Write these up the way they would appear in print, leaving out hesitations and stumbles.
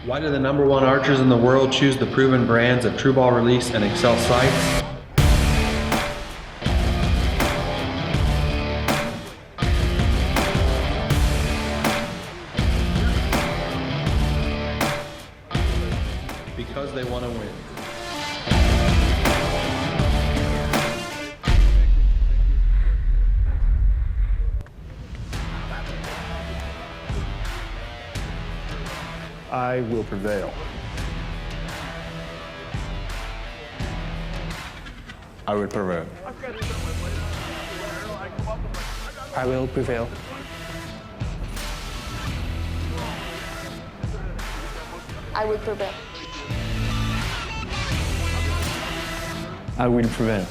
Why do the #1 archers in the world choose the proven brands of True Ball Release and Excel sights? Because they want to win. I will prevail. I will prevail. I will prevail. I will prevail. I will prevail.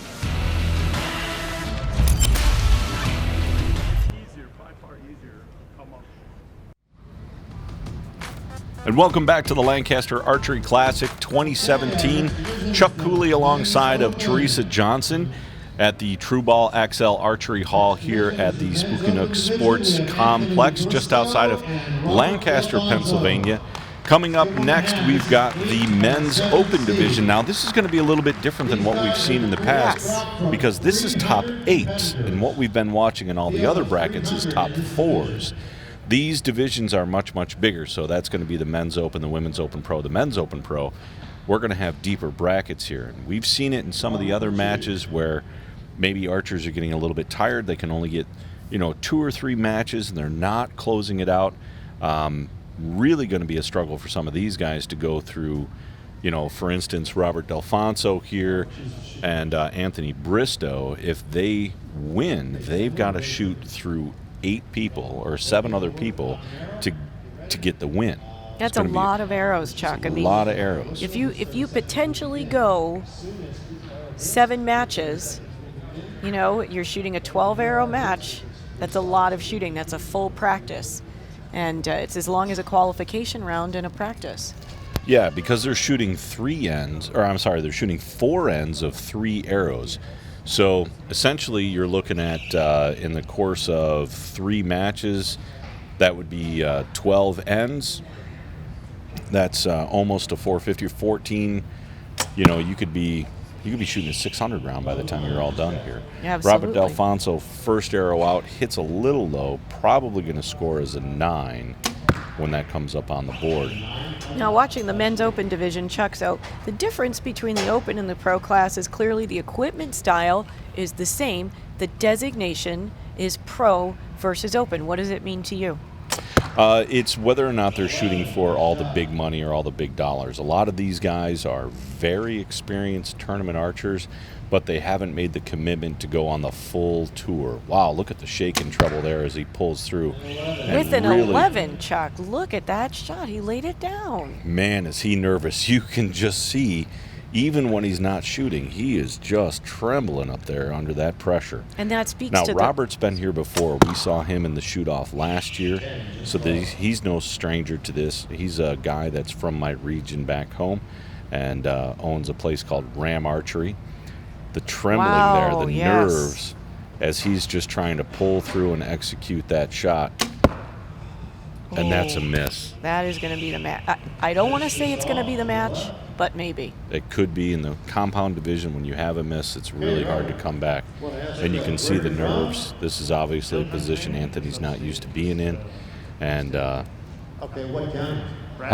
And welcome back to the Lancaster Archery Classic 2017. Chuck Cooley alongside of Teresa Johnson at the True Ball XL Archery Hall here at the Spooky Nook Sports Complex just outside of Lancaster, Pennsylvania. Coming up next, we've got the men's open division. Now, this is going to be a little bit different than what we've seen in the past because this is top 8, and what we've been watching in all the other brackets is top 4s. These divisions are much, much bigger, so that's going to be the men's open, the women's open pro, the men's open pro. We're going to have deeper brackets here, and we've seen it in some of the other matches where maybe archers are getting a little bit tired. They can only get, 2 or 3 matches, and they're not closing it out. Really going to be a struggle for some of these guys to go through, for instance, Robert Delfonso here and Anthony Bristow. If they win, they've got to shoot through 8 people or 7 other people to get the win. That's a lot of arrows, Chuck. A lot of arrows. If you potentially go 7 matches, you're shooting a 12-arrow match. That's a lot of shooting. That's a full practice. And it's as long as a qualification round in a practice. Yeah, because they're shooting 4 ends of 3 arrows. So essentially you're looking at, in the course of 3 matches, that would be 12 ends. That's almost a 450 or 14. You could be shooting a 600 round by the time you're all done here. Yeah, absolutely. Robert Delfonso, first arrow out, hits a little low, probably going to score as a 9 when that comes up on the board. Now, watching the men's open division, Chuck, so the difference between the open and the pro class is clearly the equipment style is the same. The designation is pro versus open. What does it mean to you? It's whether or not they're shooting for all the big money or all the big dollars. A lot of these guys are very experienced tournament archers, but they haven't made the commitment to go on the full tour. Wow, look at the shake and treble there as he pulls through. With an 11, Chuck. Look at that shot. He laid it down. Man, is he nervous. You can just see, even when he's not shooting, he is just trembling up there under that pressure. And that speaks now, to Robert's been here before. We saw him in the shoot-off last year, so he's no stranger to this. He's a guy that's from my region back home and owns a place called Ram Archery. The trembling there, the nerves, as he's just trying to pull through and execute that shot. And that's a miss. That is going to be the match. I don't want to say it's going to be the match, but maybe. It could be in the compound division. When you have a miss, it's really hard to come back. And you can see the nerves. This is obviously a position Anthony's not used to being in. And I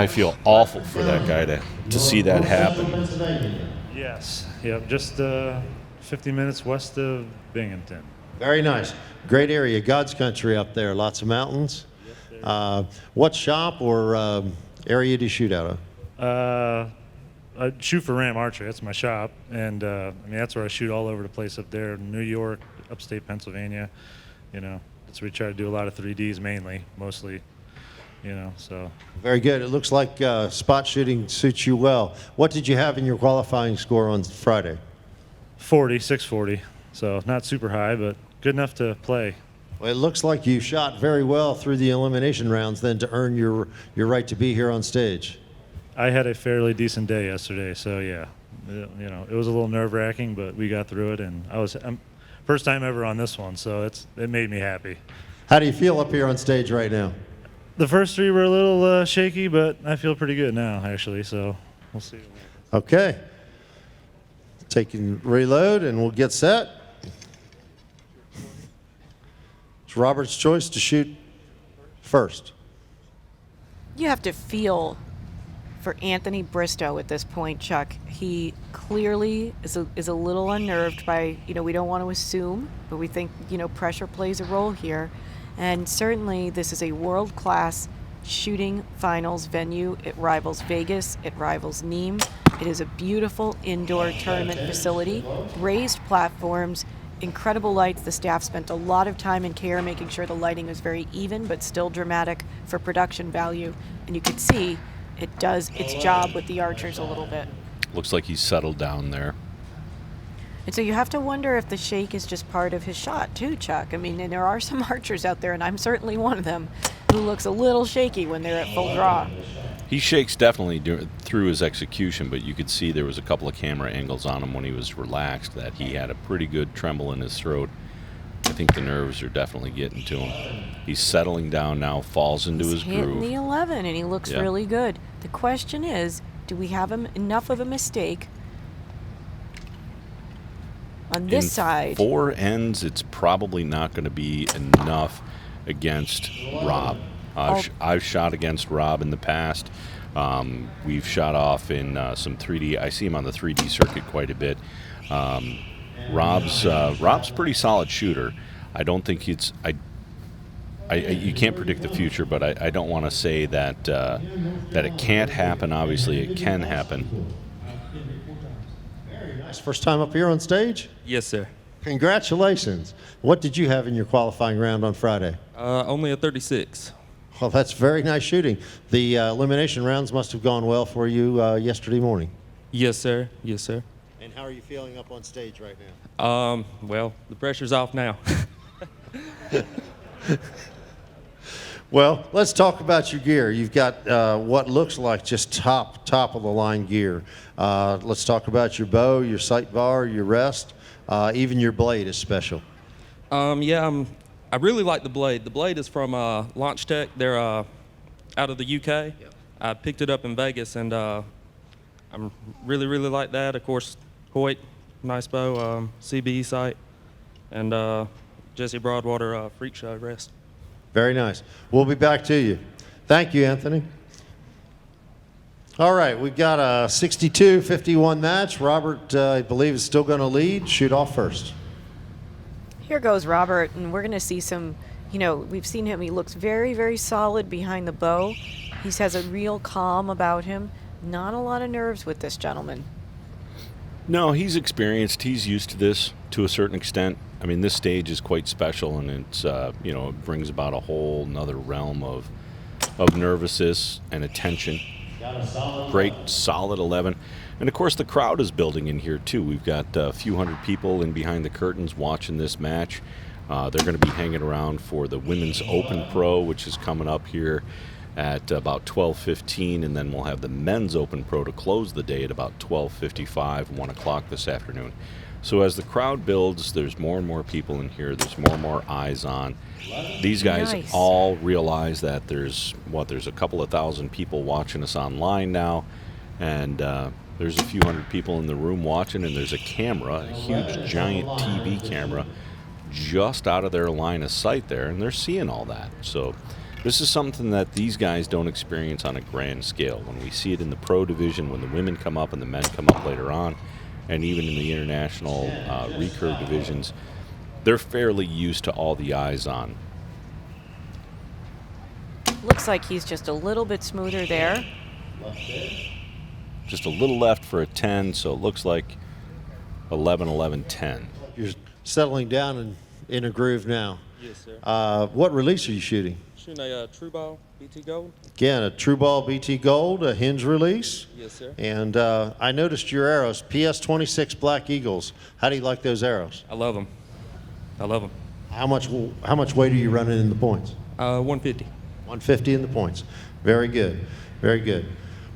feel awful for that guy to see that happen. Yes. Yep. Just 50 minutes west of Binghamton. Very nice. Great area. God's country up there. Lots of mountains. What shop or area do you shoot out of? I shoot for Ram Archery. That's my shop. And that's where I shoot all over the place up there. New York, upstate Pennsylvania. That's where we try to do a lot of 3Ds mainly, mostly. So. Very good. It looks like spot shooting suits you well. What did you have in your qualifying score on Friday? 640. So not super high, but good enough to play. Well, it looks like you shot very well through the elimination rounds then to earn your right to be here on stage. I had a fairly decent day yesterday, so yeah. It was a little nerve-wracking, but we got through it, and I'm first time ever on this one, so it made me happy. How do you feel up here on stage right now? The first three were a little shaky, but I feel pretty good now, actually. So we'll see. Okay. Taking reload, and we'll get set. It's Robert's choice to shoot first. You have to feel for Anthony Bristow at this point, Chuck. He clearly is a little unnerved by, we don't want to assume, but we think, pressure plays a role here. And certainly this is a world-class shooting finals venue. It rivals Vegas. It rivals Nîmes. It is a beautiful indoor tournament facility, raised platforms, incredible lights. The staff spent a lot of time and care making sure the lighting was very even but still dramatic for production value. And you can see it does its job with the archers a little bit. Looks like he's settled down there. And so you have to wonder if the shake is just part of his shot too, Chuck. I mean, and there are some archers out there, and I'm certainly one of them, who looks a little shaky when they're at full draw. He shakes definitely through his execution, but you could see there was a couple of camera angles on him when he was relaxed that he had a pretty good tremble in his throat. I think the nerves are definitely getting to him. He's settling down now, falls into his groove. He's hitting the 11, and he looks really good. The question is, do we have enough of a mistake on this side? 4 ends, it's probably not going to be enough against Rob. I've shot against Rob in the past. We've shot off in some 3D. I see him on the 3D circuit quite a bit. Rob's pretty solid shooter. I don't think it's. You can't predict the future, but I don't want to say that it can't happen. Obviously, it can happen. Very nice. First time up here on stage? Yes, sir. Congratulations. What did you have in your qualifying round on Friday? Only a 36. Well, that's very nice shooting. The elimination rounds must have gone well for you yesterday morning. Yes, sir. Yes, sir. And how are you feeling up on stage right now? Well, the pressure's off now. Well, let's talk about your gear. You've got what looks like just top of the line gear. Let's talk about your bow, your sight bar, your rest, even your blade is special. I really like the blade. The blade is from Launch Tech. They're out of the UK. Yep. I picked it up in Vegas, and I'm really like that. Of course, Hoyt, nice bow, CBE sight, and Jesse Broadwater Freak Show rest. Very nice. We'll be back to you. Thank you, Anthony. All right, we've got a 62-51 match. Robert, I believe, is still going to lead. Shoot off first. Here goes Robert, and we're going to see some, we've seen him. He looks very solid behind the bow. He has a real calm about him. Not a lot of nerves with this gentleman. No, he's experienced. He's used to this to a certain extent. I mean, this stage is quite special, and it's, it brings about a whole nother realm of nervousness and attention. Great, solid 11. And, of course, the crowd is building in here, too. We've got a few hundred people in behind the curtains watching this match. They're going to be hanging around for the Women's Open Pro, which is coming up here at about 12:15, and then we'll have the Men's Open Pro to close the day at about 12:55, 1 o'clock this afternoon. So as the crowd builds, there's more and more people in here. There's more and more eyes on. These guys all realize that there's a couple of thousand people watching us online now, and there's a few hundred people in the room watching, and there's a camera, a huge giant TV camera, just out of their line of sight there, and they're seeing all that. So this is something that these guys don't experience on a grand scale. When we see it in the pro division, when the women come up and the men come up later on, and even in the international recurve divisions, they're fairly used to all the eyes on. Looks like he's just a little bit smoother there. Just a little left for a 10, so it looks like 11, 11, 10. You're settling down in a groove now. Yes, sir. What release are you shooting? Shooting a True Ball BT Gold. Again, a True Ball BT Gold, a hinge release. Yes, sir. And I noticed your arrows, PS26 Black Eagles. How do you like those arrows? I love them. How much weight are you running in the points? 150. 150 in the points. Very good. Very good.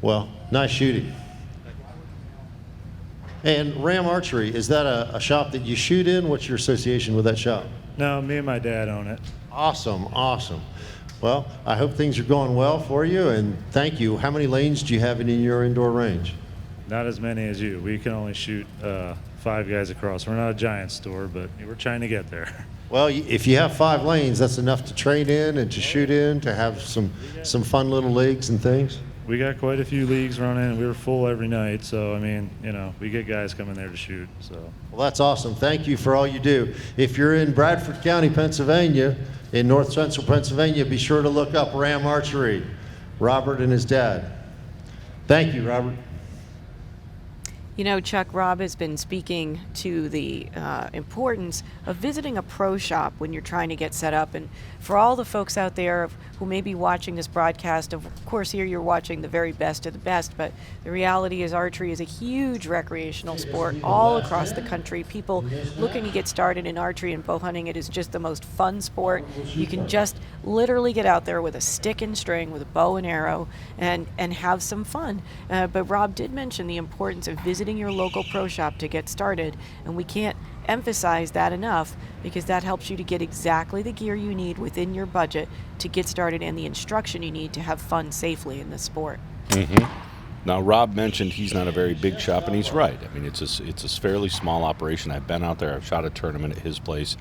Well, nice shooting. And Ram Archery, is that a shop that you shoot in? What's your association with that shop? No, me and my dad own it. Awesome, awesome. Well, I hope things are going well for you, and thank you. How many lanes do you have in your indoor range? Not as many as you. We can only shoot 5 guys across. We're not a giant store, but we're trying to get there. Well, if you have 5 lanes, that's enough to train in and to shoot in, to have some fun little leagues and things. We got quite a few leagues running. We were full every night, so I mean, we get guys coming there to shoot. So. Well, that's awesome. Thank you for all you do. If you're in Bradford County, Pennsylvania, in north central Pennsylvania, be sure to look up Ram Archery, Robert and his dad. Thank you, Robert. You know, Chuck, Rob has been speaking to the importance of visiting a pro shop when you're trying to get set up. And for all the folks out there who may be watching this broadcast, of course, here you're watching the very best of the best, but the reality is archery is a huge recreational sport all across the country. People looking to get started in archery and bow hunting, it is just the most fun sport. You can just literally get out there with a stick and string, with a bow and arrow, and have some fun. But Rob did mention the importance of visiting your local pro shop to get started, and we can't emphasize that enough, because that helps you to get exactly the gear you need within your budget to get started and the instruction you need to have fun safely in this sport. Now, Rob mentioned he's not a very big shop, and he's right. I mean, it's a fairly small operation. I've been out there. I've shot a tournament at his place.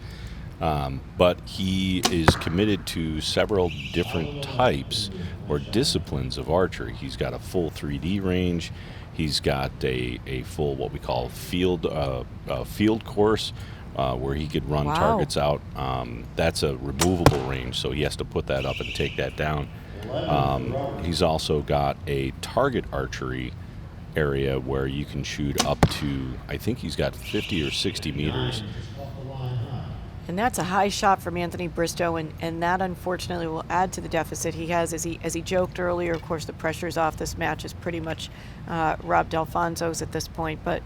But he is committed to several different types or disciplines of archery. He's got a full 3D range. He's got a full, what we call field course, where he could run targets out. That's a removable range, so he has to put that up and take that down. He's also got a target archery area where you can shoot up to, I think he's got 50 or 60 meters. And that's a high shot from Anthony Bristow, and that unfortunately will add to the deficit he has. As he joked earlier, of course, the pressure's off. This match is pretty much Rob D'Alfonso's at this point, but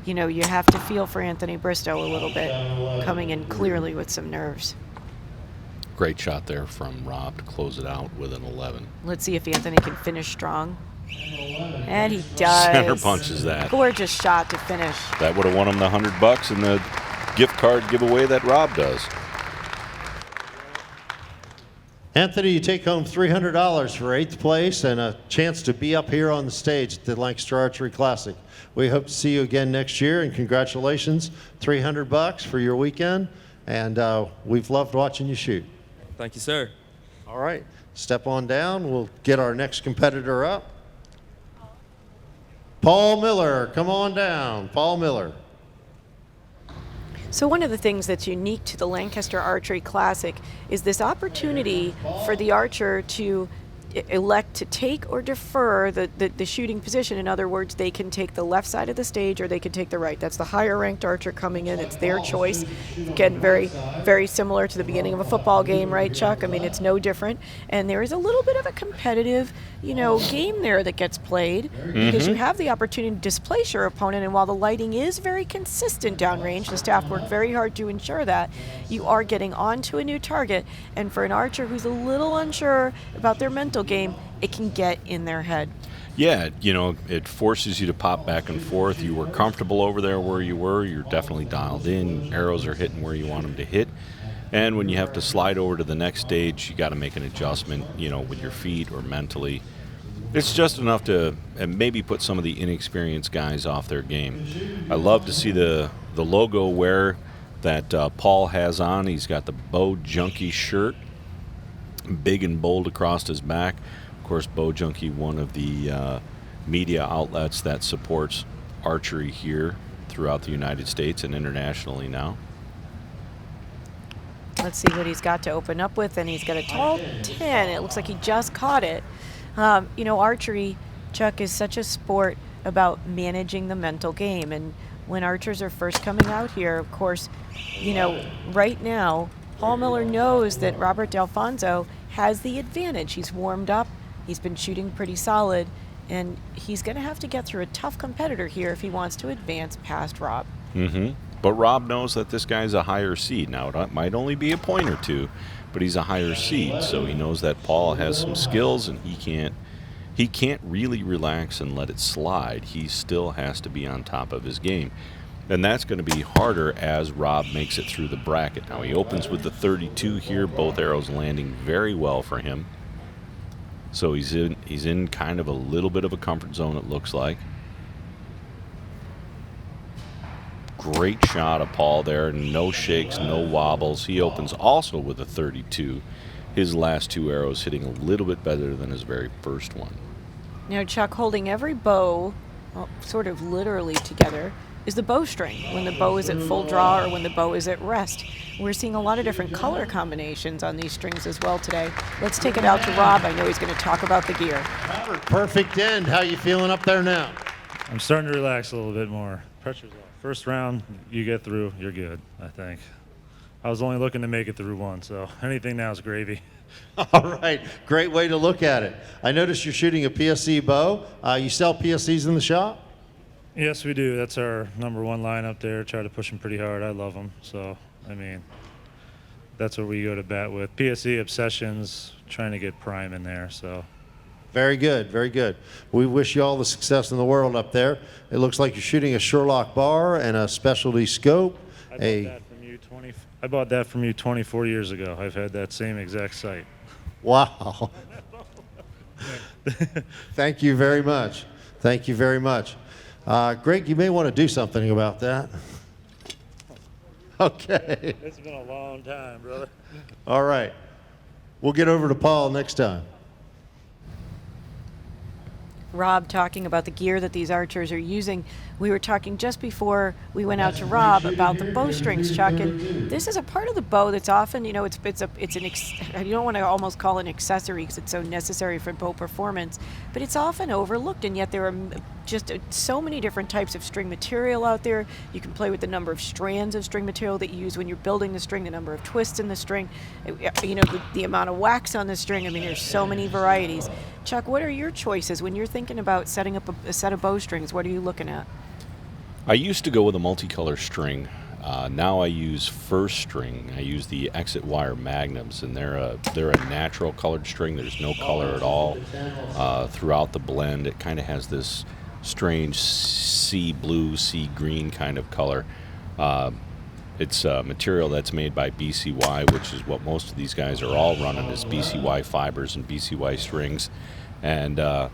you have to feel for Anthony Bristow a little bit, coming in clearly with some nerves. Great shot there from Rob to close it out with an 11. Let's see if Anthony can finish strong. And he does. Center punches that. Gorgeous shot to finish. That would have won him the $100 and the gift card giveaway that Rob does. Anthony, you take home $300 for 8th place and a chance to be up here on the stage at the Lancaster Archery Classic. We hope to see you again next year, and congratulations, $300 for your weekend, and we've loved watching you shoot. Thank you, sir. All right, step on down. We'll get our next competitor up. Paul Miller, come on down. Paul Miller. So one of the things that's unique to the Lancaster Archery Classic is this opportunity for the archer to elect to take or defer the shooting position. In other words, they can take the left side of the stage or they can take the right. That's the higher ranked archer coming in. It's their choice. Again, very, very similar to the beginning of a football game, right, Chuck? I mean, it's no different. And there is a little bit of a competitive, game there that gets played because you have the opportunity to displace your opponent. And while the lighting is very consistent downrange, the staff work very hard to ensure that, you are getting onto a new target. And for an archer who's a little unsure about their mental game, it can get in their head. Yeah, it forces you to pop back and forth. You were comfortable over there where you were. You're definitely dialed in. Arrows are hitting where you want them to hit. And when you have to slide over to the next stage, you got to make an adjustment, with your feet or mentally. It's just enough to maybe put some of the inexperienced guys off their game. I love to see the logo wear that Paul has on. He's got the Bow Junkie shirt, big and bold across his back. Of course, Bow Junkie, one of the media outlets that supports archery here throughout the United States and internationally now. Let's see what he's got to open up with, and he's got a tall 10. It looks like he just caught it. Archery, Chuck, is such a sport about managing the mental game, and when archers are first coming out here, of course, right now, Paul Miller knows that Robert D'Alfonso has the advantage. He's warmed up, he's been shooting pretty solid, and he's going to have to get through a tough competitor here if he wants to advance past Rob. But Rob knows that this guy's a higher seed. Now, it might only be a point or two, but he's a higher seed, so he knows that Paul has some skills, and he can't really relax and let it slide. He still has to be on top of his game. And that's going to be harder as Rob makes it through the bracket. Now he opens with the 32 here, both arrows landing very well for him. So he's in kind of a little bit of a comfort zone, it looks like. Great shot of Paul there, no shakes, no wobbles. He opens also with a 32. His last 2 arrows hitting a little bit better than his very first one. Now, Chuck, holding every bow, well, sort of literally together, is the bowstring, when the bow is at full draw or when the bow is at rest. We're seeing a lot of different color combinations on these strings as well today. Let's take it out to Rob. I know he's going to talk about the gear. Perfect end. How you feeling up there now? I'm starting to relax a little bit more. Pressure's off. First round, you get through, you're good, I think. I was only looking to make it through one, so anything now is gravy. All right, great way to look at it. I noticed you're shooting a PSC bow. You sell PSCs in the shop? Yes, we do. That's our #1 line up there. Try to push them pretty hard. I love them. So, I mean, that's what we go to bat with. PSC Obsessions, trying to get prime in there, so. Very good, very good. We wish you all the success in the world up there. It looks like you're shooting a Sherlock bar and a specialty scope. I bought that from you 24 years ago. I've had that same exact sight. Wow. Thank you very much. Thank you very much. Greg, you may want to do something about that. Okay. It's been a long time, brother. All right. We'll get over to Paul next time. Rob talking about the gear that these archers are using. We were talking just before we went out to Rob about the bowstrings, Chuck, and this is a part of the bow that's often, you know, you don't want to almost call it an accessory because it's so necessary for bow performance, but it's often overlooked, and yet there are just so many different types of string material out there. You can play with the number of strands of string material that you use when you're building the string, the number of twists in the string, you know, the amount of wax on the string. I mean, there's so many varieties. Chuck, what are your choices when you're thinking about setting up a set of bowstrings? What are you looking at? I used to go with a multicolor string. Now I use first string. I use the exit wire magnums, and they're a natural colored string. There's no color at all throughout the blend. It kind of has this strange sea blue, sea green kind of color. It's a material that's made by BCY, which is what most of these guys are all running, is BCY fibers and BCY strings. And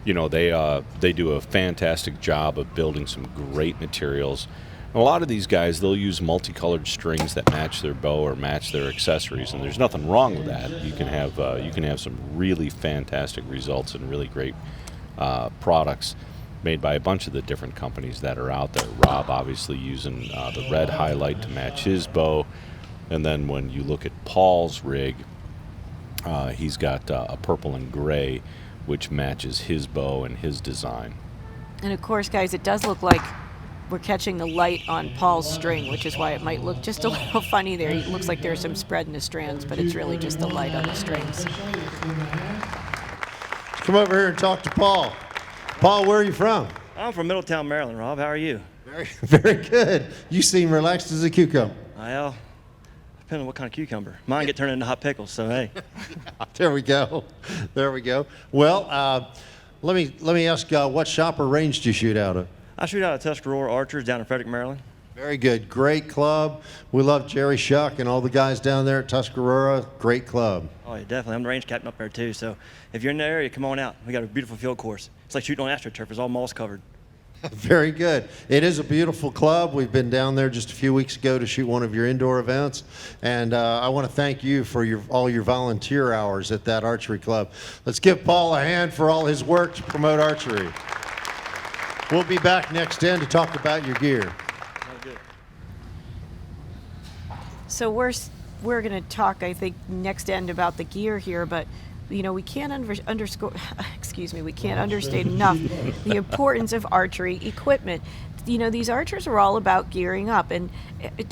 you know, they do a fantastic job of building some great materials. And a lot of these guys, they'll use multicolored strings that match their bow or match their accessories, and there's nothing wrong with that. You can have some really fantastic results and really great products made by a bunch of the different companies that are out there. Rob obviously using the red highlight to match his bow, and then when you look at Paul's rig, he's got a purple and gray, which matches his bow and his design. And of course, guys, it does look like we're catching the light on Paul's string, which is why it might look just a little funny there. It looks like there's some spread in the strands, but it's really just the light on the strings. Come over here and talk to Paul. Paul, where are you from? I'm from Middletown, Maryland, Rob. How are you? Very good. You seem relaxed as a cucumber. Well, depending on what kind of cucumber. Mine get turned into hot pickles, so hey. There we go. There we go. Well, let me ask, what shop or range do you shoot out of? I shoot out of Tuscarora Archers down in Frederick, Maryland. Very good. Great club. We love Jerry Shuck and all the guys down there at Tuscarora. Great club. Oh, yeah, definitely. I'm the range captain up there, too. So if you're in the area, come on out. We got a beautiful field course. It's like shooting on AstroTurf. It's all moss covered. Very good. It is a beautiful club. We've been down there just a few weeks ago to shoot one of your indoor events, and I want to thank you for all your volunteer hours at that archery club. Let's give Paul a hand for all his work to promote archery. We'll be back next end to talk about your gear. So we're going to talk, I think, next end about the gear here, but you know, we can't we can't understate enough the importance of archery equipment. You know, these archers are all about gearing up, and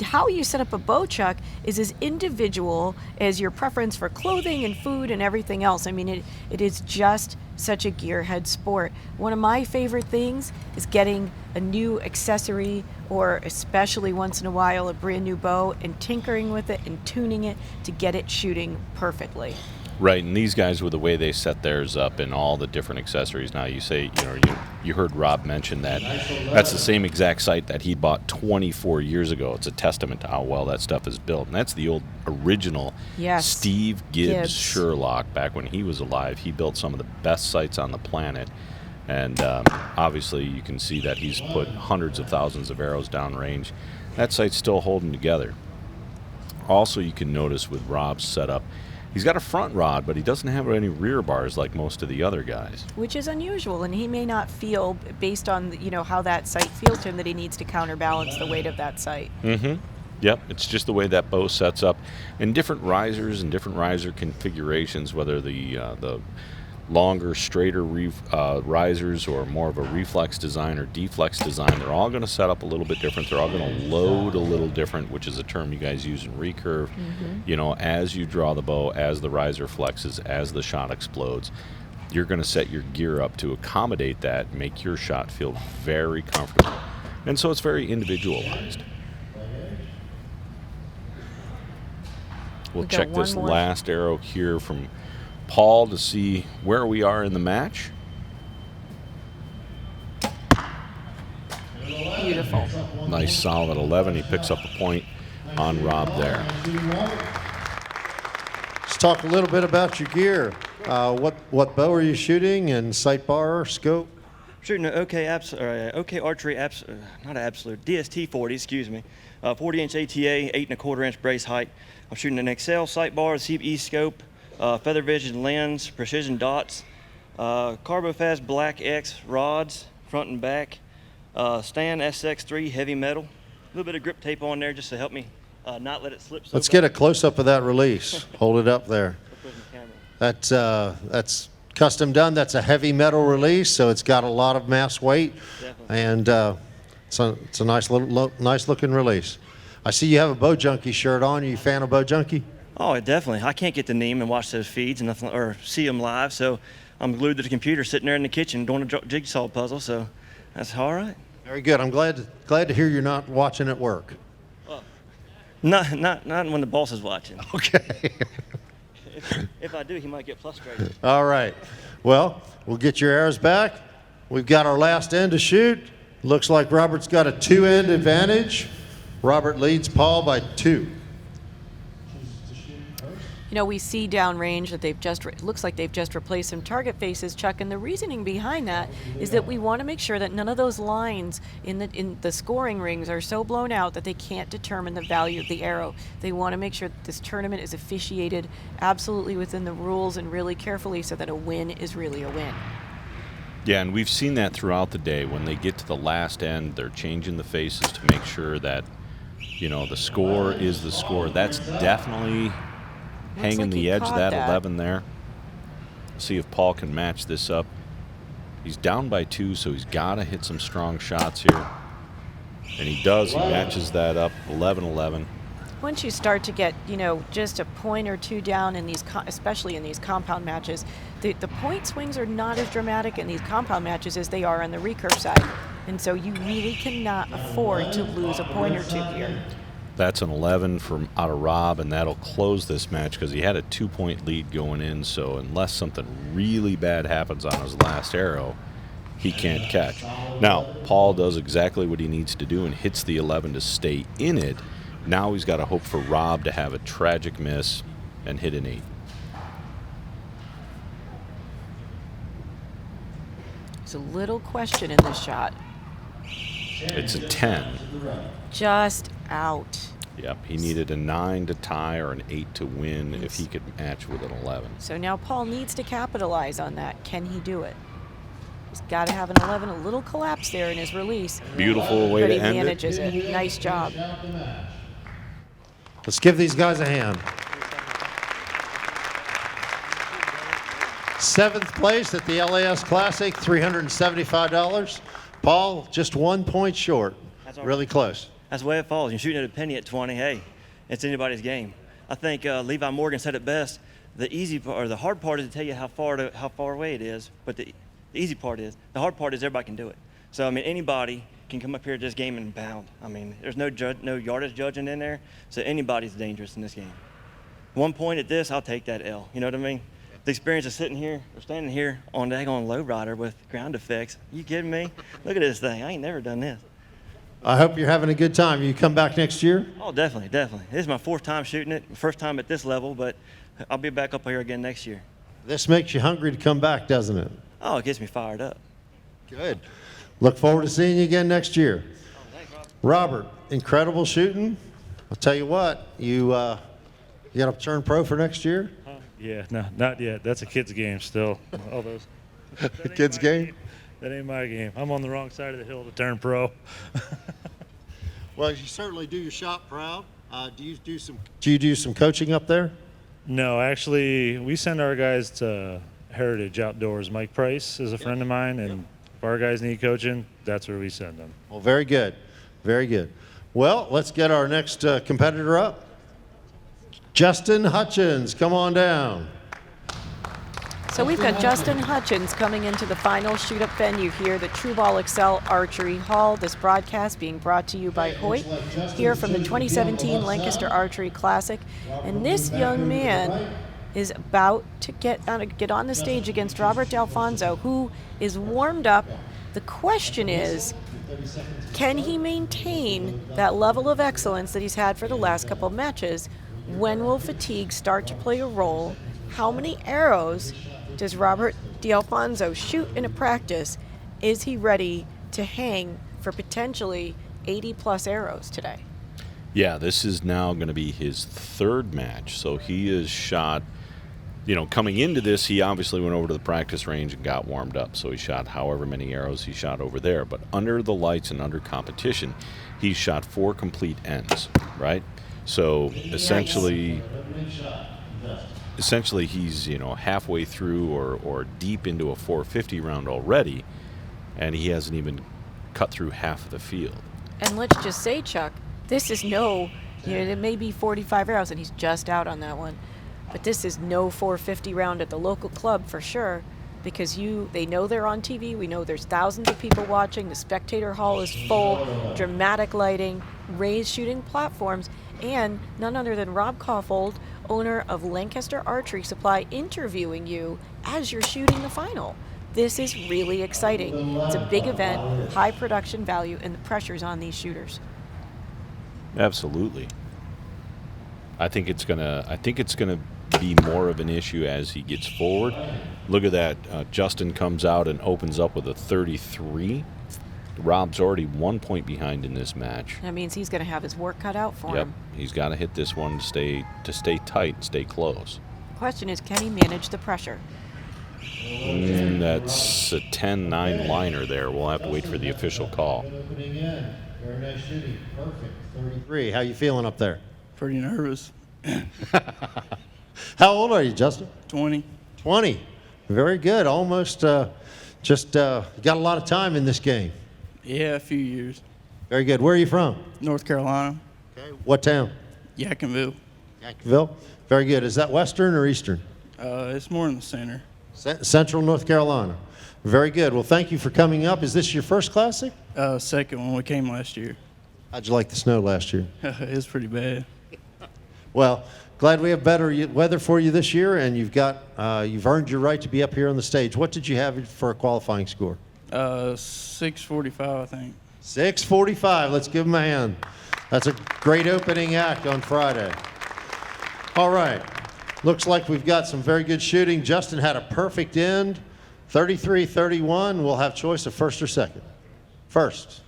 how you set up a bow, Chuck, is as individual as your preference for clothing and food and everything else. I mean, it is just such a gearhead sport. One of my favorite things is getting a new accessory, or especially once in a while a brand new bow, and tinkering with it and tuning it to get it shooting perfectly. Right, and these guys, with the way they set theirs up and all the different accessories. Now, you say, you heard Rob mention that that's the same exact sight that he bought 24 years ago. It's a testament to how well that stuff is built. And that's the old original Steve Gibbs Sherlock. Back when he was alive, he built some of the best sights on the planet. And obviously, you can see that he's put hundreds of thousands of arrows downrange. That sight's still holding together. Also, you can notice with Rob's setup, he's got a front rod, but he doesn't have any rear bars like most of the other guys. Which is unusual, and he may not feel, based on how that sight feels to him, that he needs to counterbalance the weight of that sight. Mm-hmm. Yep, it's just the way that bow sets up. And different risers and different riser configurations, whether the longer, straighter risers or more of a reflex design or deflex design, they're all going to set up a little bit different. They're all going to load a little different, which is a term you guys use in recurve. As you draw the bow, as the riser flexes, as the shot explodes, you're going to set your gear up to accommodate that, make your shot feel very comfortable. And so it's very individualized. We'll check this last arrow here from Paul to see where we are in the match. Beautiful. Nice solid 11. He picks up a point on Rob there. Let's talk a little bit about your gear. What bow are you shooting, and sight bar, scope? Shooting an OK Archery, not Absolute, DST 40, excuse me. 40-inch ATA, 8¼ brace height. I'm shooting an Excel sight bar, CBE scope, Feather Vision lens, precision dots, Carbofast Black X rods, front and back, Stan SX3 heavy metal. A little bit of grip tape on there just to help me not let it slip. Let's get a close-up of that release. Hold it up there. That's custom done. That's a heavy metal release, so it's got a lot of mass weight. Definitely. And it's a nice looking release. I see you have a Bow Junkie shirt on. Are you a fan of Bow Junkie? Oh, definitely. I can't get to Neem and watch those feeds and nothing, or see them live, so I'm glued to the computer, sitting there in the kitchen doing a jigsaw puzzle. So that's all right. Very good. I'm glad to hear you're not watching at work. Well, not when the boss is watching. Okay. If I do, he might get frustrated. All right. Well, we'll get your arrows back. We've got our last end to shoot. Looks like Robert's got a 2-end advantage. Robert leads Paul by 2. We see downrange that looks like they've just replaced some target faces, Chuck, and the reasoning behind that is that we want to make sure that none of those lines in the scoring rings are so blown out that they can't determine the value of the arrow. They want to make sure that this tournament is officiated absolutely within the rules and really carefully so that a win is really a win. Yeah, and we've seen that throughout the day. When they get to the last end, they're changing the faces to make sure that, the score is the score. That's definitely hanging the edge of that 11 there. See if Paul can match this up. He's down by 2, so he's got to hit some strong shots here. And he does. He matches that up, 11-11. Once you start to get, just a point or two down in these, especially in these compound matches, the point swings are not as dramatic in these compound matches as they are on the recurve side. And so you really cannot afford to lose a point or two here. That's an 11 from out of Rob, and that'll close this match because he had a 2-point lead going in. So unless something really bad happens on his last arrow, he can't catch. Now, Paul does exactly what he needs to do and hits the 11 to stay in it. Now he's got to hope for Rob to have a tragic miss and hit an 8. There's a little question in this shot. It's a 10. Just out. Yep, he needed a 9 to tie or an 8 to win if he could match with an 11. So now Paul needs to capitalize on that. Can he do it? He's got to have an 11, a little collapse there in his release. Beautiful way to end it. But he manages it. Nice job. Let's give these guys a hand. 7th place at the LAS Classic, $375. Paul, just 1 point short. Really close. That's the way it falls. You're shooting at a penny at 20. Hey, it's anybody's game. I think Levi Morgan said it best. The easy part, or the hard part, is to tell you how far away it is. But the easy part is, the hard part is everybody can do it. So anybody can come up here to this game and bound. There's no yardage judging in there, so anybody's dangerous in this game. 1 point at this, I'll take that L. You know what I mean? The experience of sitting here or standing here on daggone low rider with ground effects. You kidding me? Look at this thing. I ain't never done this. I hope you're having a good time. You come back next year? Oh, definitely, definitely. This is my 4th time shooting it, first time at this level, but I'll be back up here again next year. This makes you hungry to come back, doesn't it? Oh, it gets me fired up. Good. Look forward to seeing you again next year. Robert, incredible shooting. I'll tell you what, you got to turn pro for next year? Yeah, no, not yet. That's a kid's game still. All those. The kid's game? That ain't my game. I'm on the wrong side of the hill to turn pro. Well, you certainly do your shop proud. Do you do some coaching up there? No, actually, we send our guys to Heritage Outdoors. Mike Price is a friend of mine, and if our guys need coaching, that's where we send them. Well, very good. Very good. Well, let's get our next competitor up. Justin Hutchens, come on down. So we've got Justin Hutchens coming into the final shoot-up venue here, the True Ball Excel Archery Hall. This broadcast being brought to you by Hoyt, here from the 2017 Lancaster Archery Classic. And this young man is about to get on the stage against Robert D'Alfonso, who is warmed up. The question is, can he maintain that level of excellence that he's had for the last couple of matches? When will fatigue start to play a role? How many arrows does Robert D'Alfonso shoot in a practice? Is he ready to hang for potentially 80-plus arrows today? Yeah, this is now going to be his 3rd match. So he is shot, coming into this, he obviously went over to the practice range and got warmed up. So he shot however many arrows he shot over there. But under the lights and under competition, he shot 4 complete ends, right? So essentially he's halfway through or deep into a 450 round already, and he hasn't even cut through half of the field. And let's just say, Chuck, this is there may be 45 arrows, and he's just out on that one, but this is no 450 round at the local club for sure, because they know they're on TV. We know there's thousands of people watching. The spectator hall is full, dramatic lighting, raised shooting platforms, and none other than Rob Kaufhold, owner of Lancaster Archery Supply, interviewing you as you're shooting the final. This is really exciting. It's a big event, high production value, and the pressure's on these shooters. Absolutely. I think it's gonna be more of an issue as he gets forward. Look at that. Justin comes out and opens up with a 33. Rob's already 1 point behind in this match. That means he's going to have his work cut out for him. He's got to hit this one to stay tight and stay close. The question is, can he manage the pressure? That's a 10-9 liner there. We'll have to wait for the official call. Very nice shooting. Perfect. 33. How you feeling up there? Pretty nervous. How old are you, Justin? 20. 20. Very good. Almost got a lot of time in this game. Yeah, a few years. Very good. Where are you from? North Carolina. Okay. What town? Yadkinville. Yadkinville. Very good. Is that western or eastern? It's more in the center. Central North Carolina. Very good. Well, thank you for coming up. Is this your first classic? Second one. We came last year. How'd you like the snow last year? It was pretty bad. Well, glad we have better weather for you this year, and you've earned your right to be up here on the stage. What did you have for a qualifying score? 645, I think. 645. Let's give him a hand. That's a great opening act on Friday. All right. Looks like we've got some very good shooting. Justin had a perfect end. 33-31. We'll have choice of first or second. First.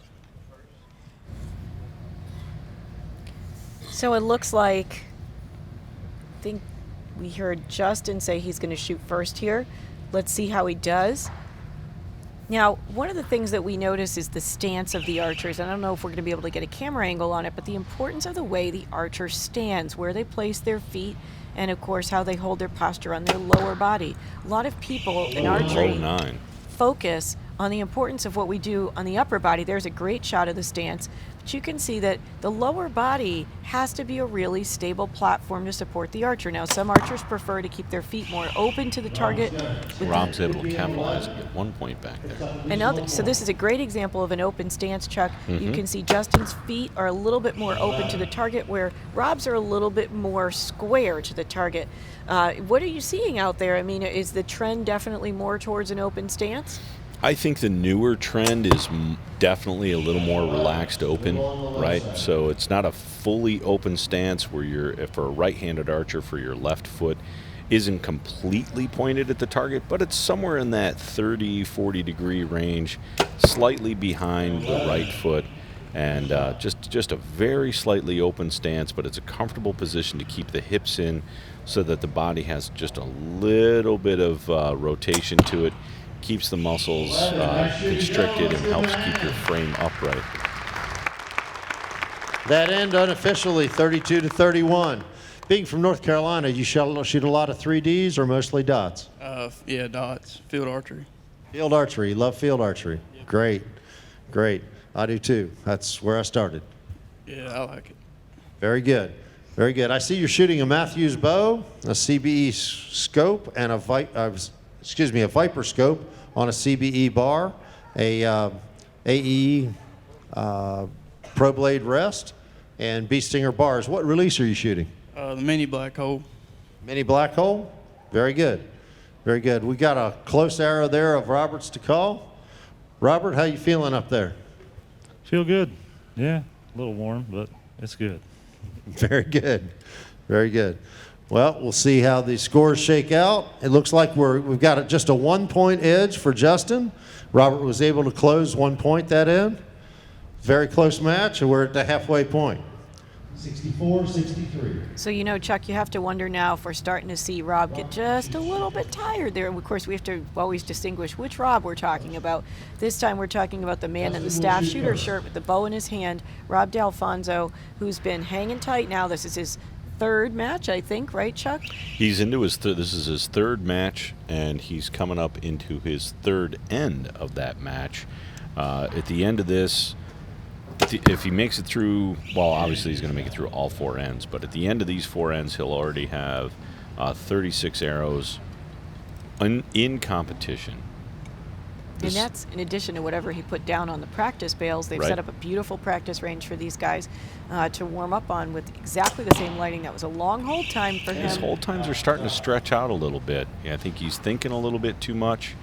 So it looks like, I think we heard Justin say he's going to shoot first here. Let's see how he does. Now, one of the things that we notice is the stance of the archers. I don't know if we're going to be able to get a camera angle on it, but the importance of the way the archer stands, where they place their feet, and of course how they hold their posture on their lower body. A lot of people in archery focus on the importance of what we do on the upper body. There's a great shot of the stance. But you can see that the lower body has to be a really stable platform to support the archer. Now, some archers prefer to keep their feet more open to the target. Rob's able to capitalize and get 1 point back there. So this is a great example of an open stance, Chuck. You can see Justin's feet are a little bit more open to the target, where Rob's are a little bit more square to the target. What are you seeing out there? I mean, is the trend definitely more towards an open stance? I think the newer trend is definitely a little more relaxed open, right? So it's not a fully open stance where if for a right-handed archer, for your left foot isn't completely pointed at the target, but it's somewhere in that 30, 40 degree range, slightly behind the right foot, and just a very slightly open stance, but it's a comfortable position to keep the hips in so that the body has just a little bit of rotation to it. Keeps the muscles constricted and helps keep your frame upright. That end unofficially 32-31. Being from North Carolina, you shoot a lot of 3Ds or mostly dots? Yeah, dots. Field archery. Field archery. You love field archery. Yep. Great. Great. I do too. That's where I started. Yeah, I like it. Very good. Very good. I see you're shooting a Matthews bow, a CBE scope, and a Viper scope on a CBE bar, a AE Pro Blade rest, and Bee Stinger bars. What release are you shooting? The mini black hole. Mini black hole? Very good. Very good. We got a close arrow there of Robert's to call. Robert, how you feeling up there? Feel good. Yeah, a little warm, but it's good. Very good. Very good. Well, we'll see how the scores shake out. It looks like we've got just a 1 point edge for Justin. Robert was able to close 1 point that end. Very close match, and we're at the halfway point. 64-63. So, Chuck, you have to wonder now if we're starting to see Rob get just a little bit tired there. And of course, we have to always distinguish which Rob we're talking about. This time we're talking about the man in the staff shooter shirt with the bow in his hand, Rob D'Alfonso, who's been hanging tight now. This is his third match, I think, right, Chuck? He's into this is his third match, and he's coming up into his third end of that match. At the end of this, if he makes it through, well, obviously he's going to make it through all 4 ends, but at the end of these 4 ends, he'll already have 36 arrows in competition. And that's in addition to whatever he put down on the practice bales. They've set up a beautiful practice range for these guys to warm up on with exactly the same lighting. That was a long hold time for him. His hold times are starting to stretch out a little bit. I think he's thinking a little bit too much,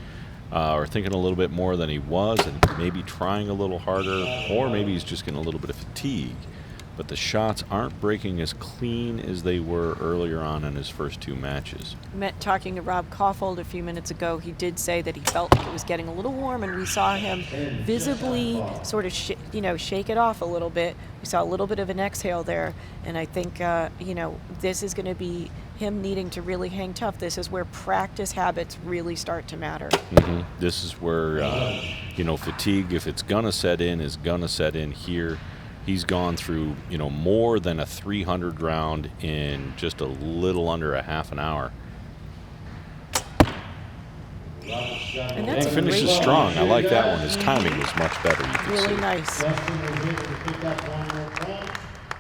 or thinking a little bit more than he was, and maybe trying a little harder, or maybe he's just getting a little bit of fatigue. But the shots aren't breaking as clean as they were earlier on in his first 2 matches. Talking to Rob Kaufhold a few minutes ago, he did say that he felt like it was getting a little warm, and we saw him visibly sort of shake it off a little bit. We saw a little bit of an exhale there, and I think this is going to be him needing to really hang tough. This is where practice habits really start to matter. Mm-hmm. This is where fatigue, if it's gonna set in, is gonna set in here. He's gone through, more than a 300 round in just a little under a half an hour. And that's he finishes strong. I like that one. His timing was much better. You can really see. Nice.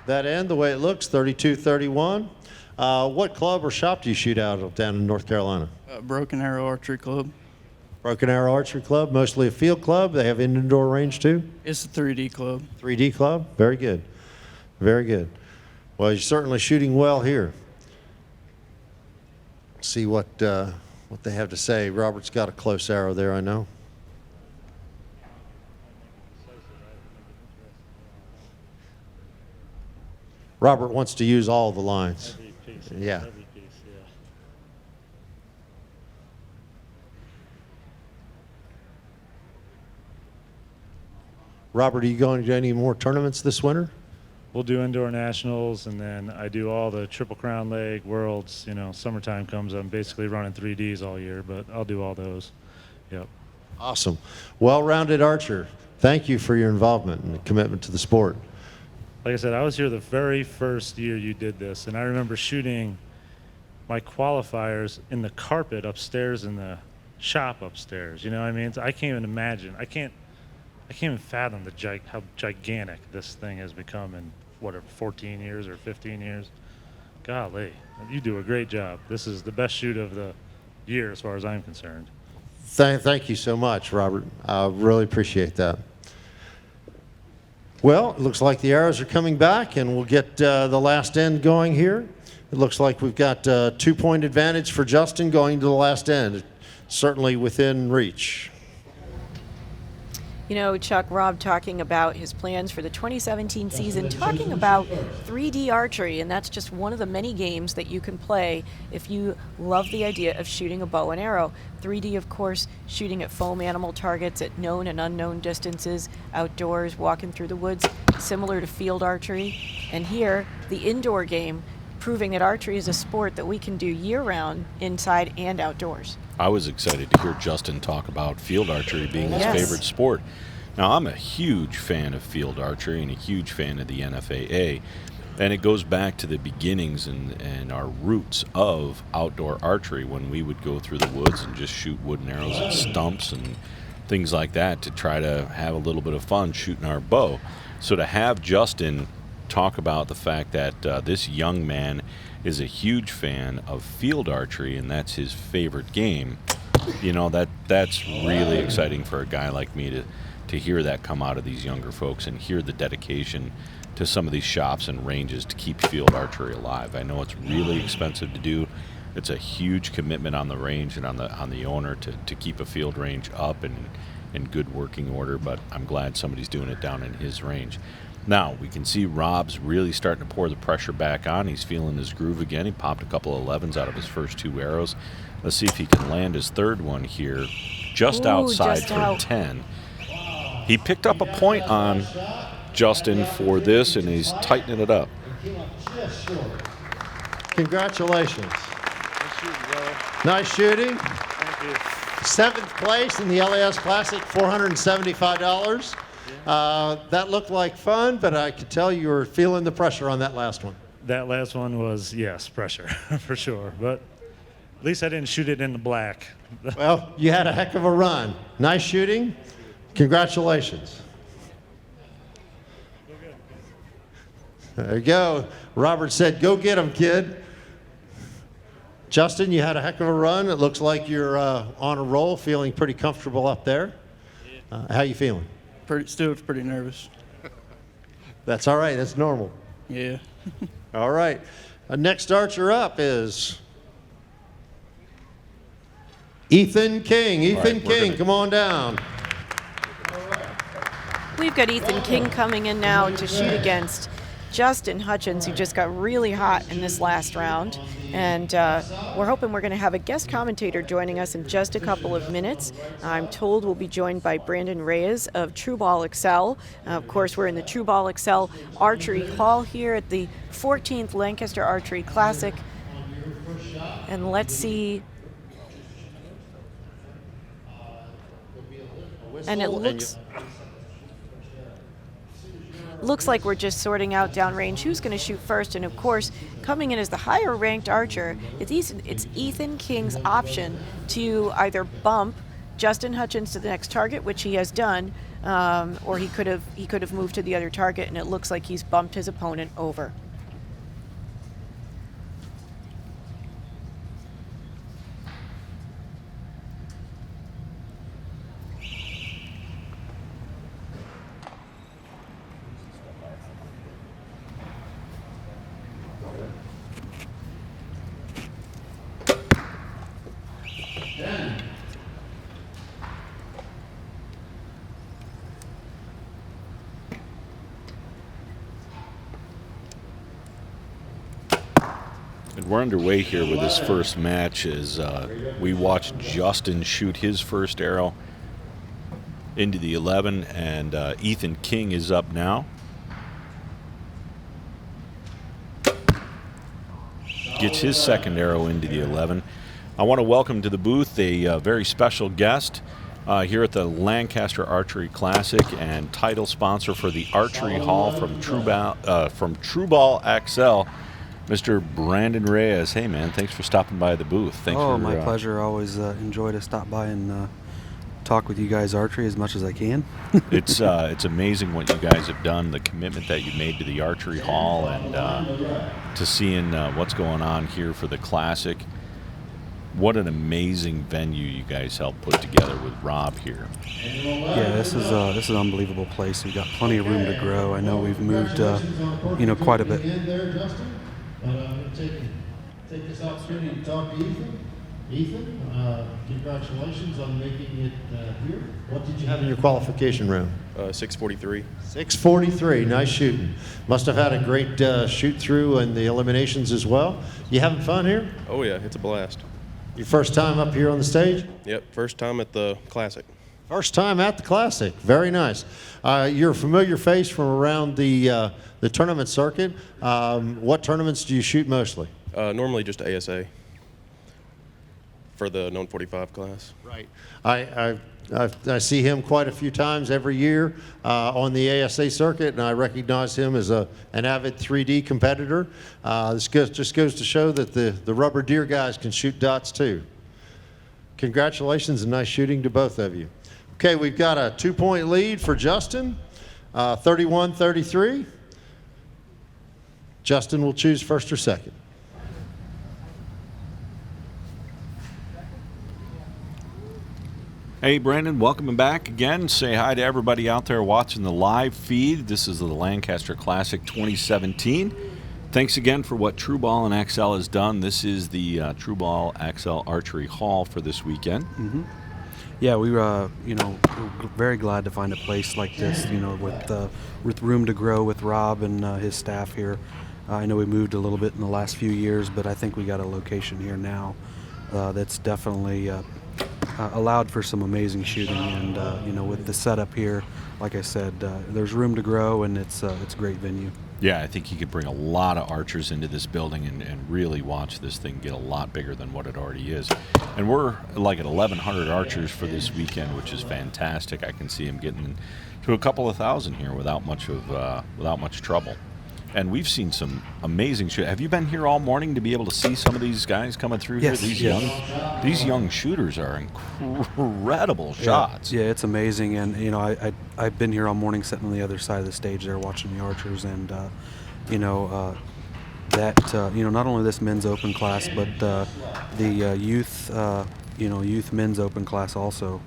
That end, the way it looks, 32-31. What club or shop do you shoot out of down in North Carolina? Broken Arrow Archery Club. Broken Arrow Archery Club, mostly a field club. They have an indoor range too? It's a 3D club. 3D club? Very good. Very good. Well, you're certainly shooting well here. See what they have to say. Robert's got a close arrow there, I know. Robert wants to use all the lines. Yeah. Robert, are you going to any more tournaments this winter? We'll do indoor nationals, and then I do all the Triple Crown Leg Worlds. Summertime comes, I'm basically running 3Ds all year, but I'll do all those. Yep. Awesome. Well-rounded archer. Thank you for your involvement and commitment to the sport. Like I said, I was here the very first year you did this, and I remember shooting my qualifiers in the carpet upstairs in the shop upstairs. You know what I mean? I can't even imagine. I can't even fathom how gigantic this thing has become in, whatever, 14 years or 15 years. Golly, you do a great job. This is the best shoot of the year as far as I'm concerned. Thank you so much, Robert. I really appreciate that. Well, it looks like the arrows are coming back, and we'll get the last end going here. It looks like we've got 2-point advantage for Justin going to the last end. Certainly within reach. You know, Chuck, Rob talking about his plans for the 2017 season, talking about 3D archery, and that's just one of the many games that you can play if you love the idea of shooting a bow and arrow. 3D, of course, shooting at foam animal targets at known and unknown distances, outdoors, walking through the woods, similar to field archery. And here, the indoor game, proving that archery is a sport that we can do year-round, inside and outdoors. I was excited to hear Justin talk about field archery being his favorite sport. Now, I'm a huge fan of field archery and a huge fan of the NFAA, and it goes back to the beginnings and our roots of outdoor archery when we would go through the woods and just shoot wooden arrows at stumps and things like that to try to have a little bit of fun shooting our bow. So to have Justin talk about the fact that this young man is a huge fan of field archery and that's his favorite game, you know, that's really exciting for a guy like me to hear that come out of these younger folks and hear the dedication to some of these shops and ranges to keep field archery alive. I know it's really expensive to do. It's a huge commitment on the range and on the owner to keep a field range up and in good working order, but I'm glad somebody's doing it down in his range. Now, we can see Rob's really starting to pour the pressure back on. He's feeling his groove again. He popped a couple of 11s out of his first 2 arrows. Let's see if he can land his third one here, just outside for 10. He picked up a point on Justin for this, and he's tightening it up. Congratulations. Nice shooting. Thank you. 7th place in the LAS Classic, $475. That looked like fun, but I could tell you were feeling the pressure on that last one. That last one was, yes, pressure, for sure. But at least I didn't shoot it in the black. Well, you had a heck of a run. Nice shooting. Congratulations. There you go. Robert said, go get him, kid. Justin, you had a heck of a run. It looks like you're on a roll, feeling pretty comfortable up there. How you feeling? Still pretty nervous. That's all right. That's normal. Yeah. All right. Next archer up is Ethan King. Ethan King, come on down. We've got Ethan King coming in now to shoot against Justin Hutchens, who just got really hot in this last round. And we're hoping we're going to have a guest commentator joining us in just a couple of minutes. I'm told we'll be joined by Brandon Reyes of True Ball Excel. Of course, we're in the True Ball Excel Archery Hall here at the 14th Lancaster Archery Classic. And let's see. And it looks like we're just sorting out downrange who's going to shoot first. And of course, coming in as the higher ranked archer, it's Ethan King's option to either bump Justin Hutchens to the next target, which he has done, or he could have moved to the other target, and it looks like he's bumped his opponent over. We're underway here with this first match as we watched Justin shoot his first arrow into the 11, and Ethan King is up now. Gets his second arrow into the 11. I want to welcome to the booth a very special guest here at the Lancaster Archery Classic and title sponsor for the Archery Hall from True Ball XL. Mr. Brandon Reyes. Hey, man, thanks for stopping by the booth. Thanks for, my pleasure. I always enjoy to stop by and talk with you guys archery as much as I can. It's amazing what you guys have done, the commitment that you made to the archery hall, and to seeing what's going on here for the Classic. What an amazing venue you guys helped put together with Rob here. Yeah, this is an unbelievable place. We've got plenty of room to grow. I know we've moved, quite a bit. Take this opportunity to talk to Ethan. Ethan, congratulations on making it here. What did you have in your qualification round? 643. 643, nice shooting. Must have had a great shoot through in the eliminations as well. You having fun here? Oh yeah, it's a blast. Your first time up here on the stage? Yep, first time at the Classic. First time at the Classic, very nice. You're a familiar face from around the tournament circuit. What tournaments do you shoot mostly? Normally just ASA for the known 45 class. Right. I see him quite a few times every year on the ASA circuit, and I recognize him as an avid 3D competitor. This just goes to show that the rubber deer guys can shoot dots too. Congratulations and nice shooting to both of you. Okay, we've got a 2-point lead for Justin, 31-33. Justin will choose first or second. Hey, Brandon, welcome back again. Say hi to everybody out there watching the live feed. This is the Lancaster Classic 2017. Thanks again for what True Ball and XL has done. This is the True Ball XL Archery Hall for this weekend. Mm-hmm. Yeah, we we're very glad to find a place like this, with room to grow with Rob and his staff here. I know we moved a little bit in the last few years, but I think we got a location here now that's definitely allowed for some amazing shooting, and with the setup here, like I said, there's room to grow, and it's a great venue. Yeah, I think you could bring a lot of archers into this building and really watch this thing get a lot bigger than what it already is. And we're like at 1,100 archers for this weekend, which is fantastic. I can see them getting to a couple of thousand here without much trouble. And we've seen some amazing shooters. Have you been here all morning to be able to see some of these guys coming through Yes, here? These young shooters are incredible shots. Yeah, it's amazing. And I've been here all morning, sitting on the other side of the stage there, watching the archers, and not only this men's open class, but the youth men's open class also.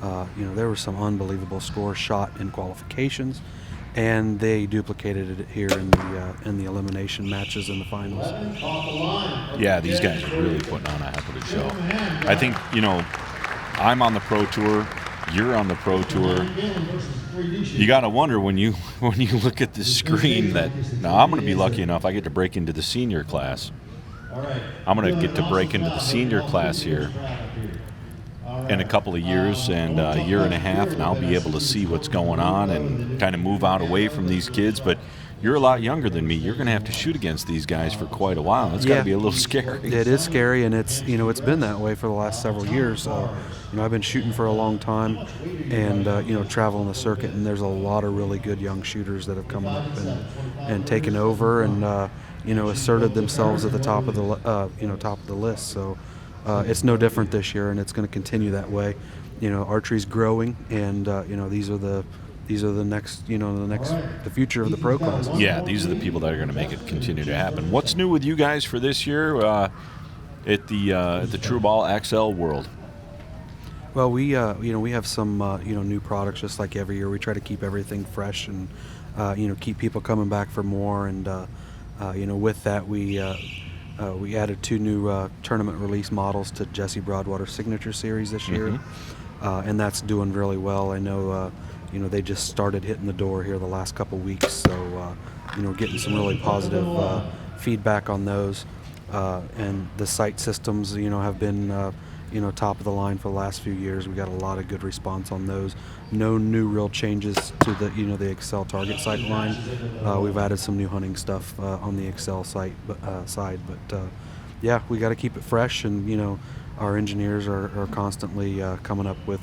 There were some unbelievable scores shot in qualifications, and they duplicated it here in the elimination matches in the finals. Yeah, these guys are really putting on a heck of a show. I think, I'm on the Pro Tour, you're on the Pro Tour. You got to wonder when you look at this screen that, now I'm going to be lucky enough I get to break into the senior class. I'm going to get to break into the senior class here in a couple of years and a year and a half, and I'll be able to see what's going on and kind of move out away from these kids. But you're a lot younger than me. You're going to have to shoot against these guys for quite a while. It's got to be a little scary. It is scary, and it's been that way for the last several years. I've been shooting for a long time, and traveling the circuit, and there's a lot of really good young shooters that have come up and taken over and asserted themselves at the top of the list. So. It's no different this year, and it's going to continue that way. Archery's growing, and these are the next, the future of the pro classes. Yeah, these are the people that are going to make it continue to happen. What's new with you guys for this year at the True Ball XL World? Well, we have some new products just like every year. We try to keep everything fresh and keep people coming back for more. And with that, we added 2 new tournament release models to Jesse Broadwater Signature Series this year, and that's doing really well. I know they just started hitting the door here the last couple weeks, so getting some really positive feedback on those. And the sight systems, have been top of the line for the last few years. We got a lot of good response on those. No new real changes to the Excel target sight line. We've added some new hunting stuff on the Excel side, but we got to keep it fresh, and our engineers are constantly coming up with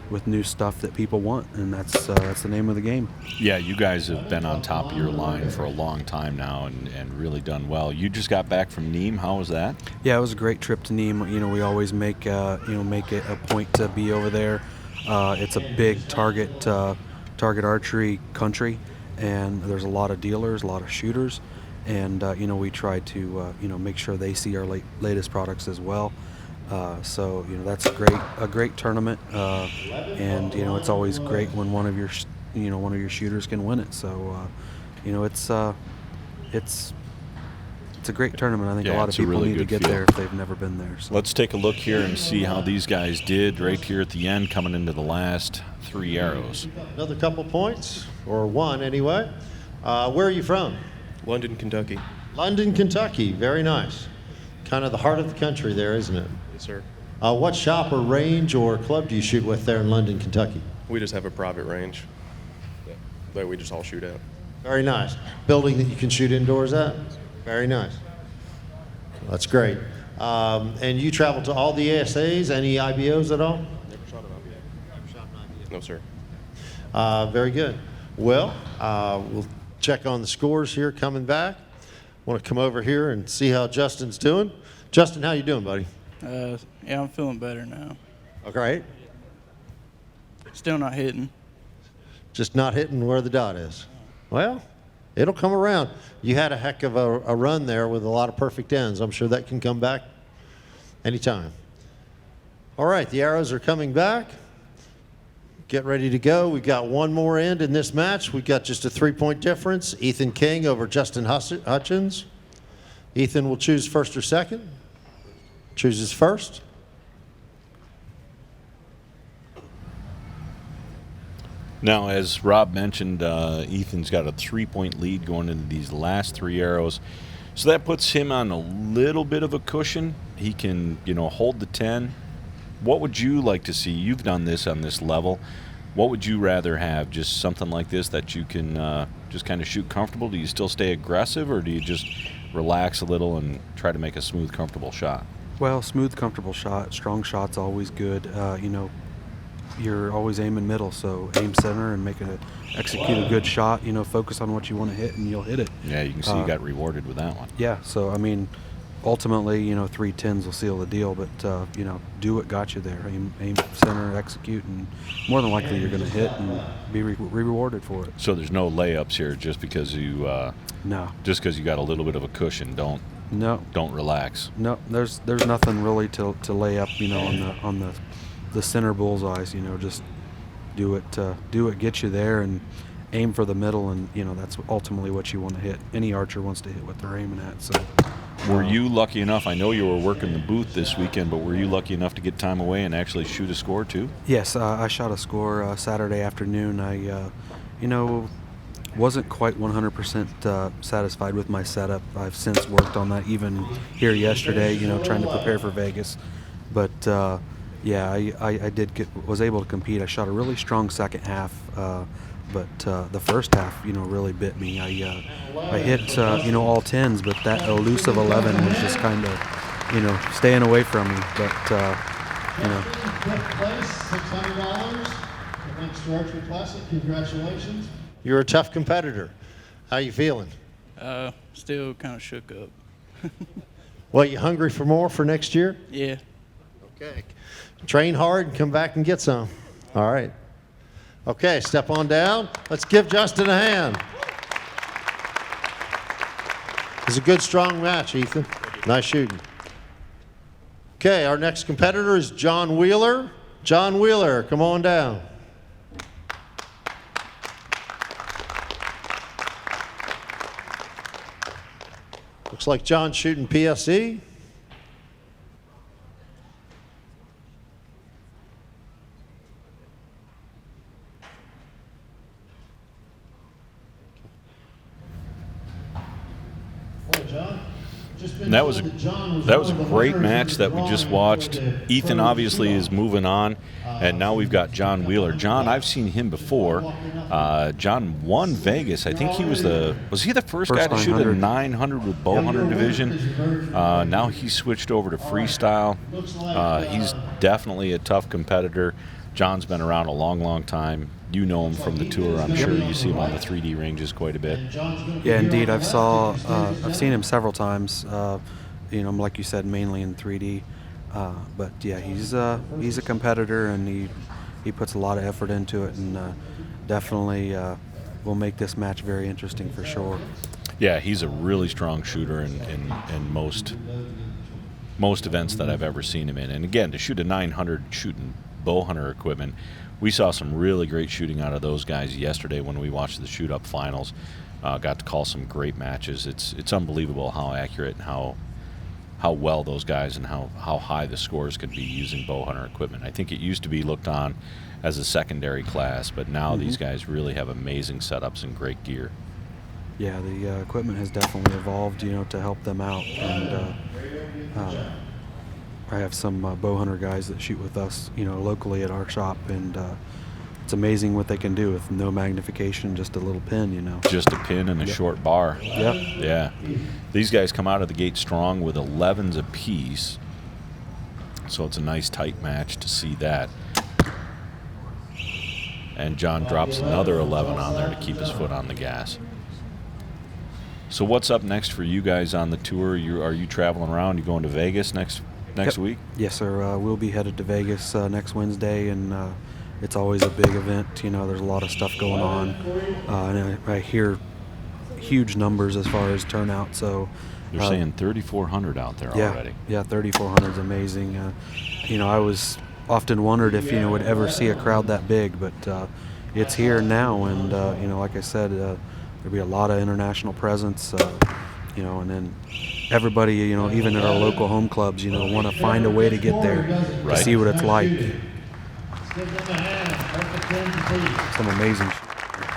with new stuff that people want, and that's the name of the game. Yeah, you guys have been on top of your line for a long time now and really done well. You just got back from Nîmes. How was that? Yeah, it was a great trip to Nîmes. You know, we always make it a point to be over there. It's a big target archery country, and there's a lot of dealers, a lot of shooters, and we try to make sure they see our latest products as well. So that's a great tournament, and it's always great when one of your shooters can win it. So it's a great tournament. I think a lot of people really need to get there if they've never been there. So. Let's take a look here and see how these guys did right here at the end, coming into the last 3 arrows. Another couple points, or one anyway. Where are you from? London, Kentucky. London, Kentucky. Very nice. Kind of the heart of the country there, isn't it? Yes, sir. What shop or range or club do you shoot with there in London, Kentucky? We just have a private range that we just all shoot at. Very nice. Building that you can shoot indoors at? Very nice. That's great. And you travel to all the ASAs, any IBOs at all? Never shot an IBO. Never shot an IBO. No, sir. Very good. Well, we'll check on the scores here coming back. Want to come over here and see how Justin's doing. Justin, how you doing, buddy? Yeah, I'm feeling better now. Okay. Still not hitting. Just not hitting where the dot is. Well, it'll come around. You had a heck of a run there with a lot of perfect ends. I'm sure that can come back anytime. All right, the arrows are coming back. Get ready to go. We've got one more end in this match. We've got just a 3-point difference. Ethan King over Justin Hutchens. Ethan will choose first or second. Chooses first. Now, as Rob mentioned, Ethan's got a 3-point lead going into these last 3 arrows. So that puts him on a little bit of a cushion. He can, hold the 10. What would you like to see? You've done this on this level. What would you rather have? Just something like this that you can just kind of shoot comfortable? Do you still stay aggressive, or do you just relax a little and try to make a smooth, comfortable shot? Well, smooth, comfortable shot. Strong shot's always good. You're always aiming middle, so aim center and execute a good shot. Focus on what you want to hit, and you'll hit it. Yeah, you can see you got rewarded with that one. Yeah, so ultimately, 3 10s will seal the deal, but do what got you there. Aim center, execute, and more than likely you're going to hit and be rewarded for it. So there's no layups here just because you no. Just because you got a little bit of a cushion. Don't relax. No, there's nothing really to lay up, on the center bullseyes. Just do it, get you there, and aim for the middle, and that's ultimately what you want to hit. Any archer wants to hit what they're aiming at. So. Were you lucky enough? I know you were working the booth this weekend, but were you lucky enough to get time away and actually shoot a score too? Yes, I shot a score Saturday afternoon. I, wasn't quite 100% satisfied with my setup. I've since worked on that even here yesterday, trying to prepare for Vegas. But yeah, I was able to compete. I shot a really strong second half, but the first half, really bit me. I hit, all 10s, but that elusive 11 was just kind of, staying away from me. But, Fifth place, $600. Lancaster Archery Classic. Congratulations. You're a tough competitor. How you feeling? Still kind of shook up. Well, you hungry for more for next year? Yeah. Okay. Train hard and come back and get some. All right. Okay, step on down. Let's give Justin a hand. It was a good, strong match, Ethan. Nice shooting. Okay, our next competitor is John Wheeler. John Wheeler, come on down. Looks like John's shooting PSE. And that was a great match that we just watched. Ethan obviously is moving on, and now we've got John Wheeler. John, I've seen him before. John won Vegas. I think he was he the first guy to shoot a 900 with bow hunter division. Now he's switched over to freestyle. He's definitely a tough competitor. John's been around a long, long time. You know him from the tour. I'm sure you see him on the 3D ranges quite a bit. Yeah, indeed. I've seen him several times. Like you said, mainly in 3D. But yeah, he's a competitor, and he puts a lot of effort into it, and definitely will make this match very interesting for sure. Yeah, he's a really strong shooter in most events that I've ever seen him in. And again, to shoot a 900 shooting bow hunter equipment, we saw some really great shooting out of those guys yesterday when we watched the shoot up finals. Got to call some great matches. It's unbelievable how accurate and how well those guys and how high the scores could be using bow hunter equipment. I think it used to be looked on as a secondary class, but now these guys really have amazing setups and great gear. Yeah, the equipment has definitely evolved, to help them out. And I have some bow hunter guys that shoot with us, locally at our shop, and it's amazing what they can do with no magnification, just a little pin, Just a pin and a short bar. Yep. Yeah. These guys come out of the gate strong with 11s apiece, so it's a nice tight match to see that. And John drops another 11 on there to keep his foot on the gas. So what's up next for you guys on the tour? Are you traveling around? You going to Vegas next week? Yes, sir. We'll be headed to Vegas next Wednesday, and it's always a big event. There's a lot of stuff going on, and I hear huge numbers as far as turnout. So they're saying 3,400 out there already. Yeah, 3,400 is amazing. I was often wondered if would ever see a crowd that big, but it's here now, and like I said, there'll be a lot of international presence. And then everybody, even at our local home clubs, want to find a way to get there to see what it's like. Some amazing.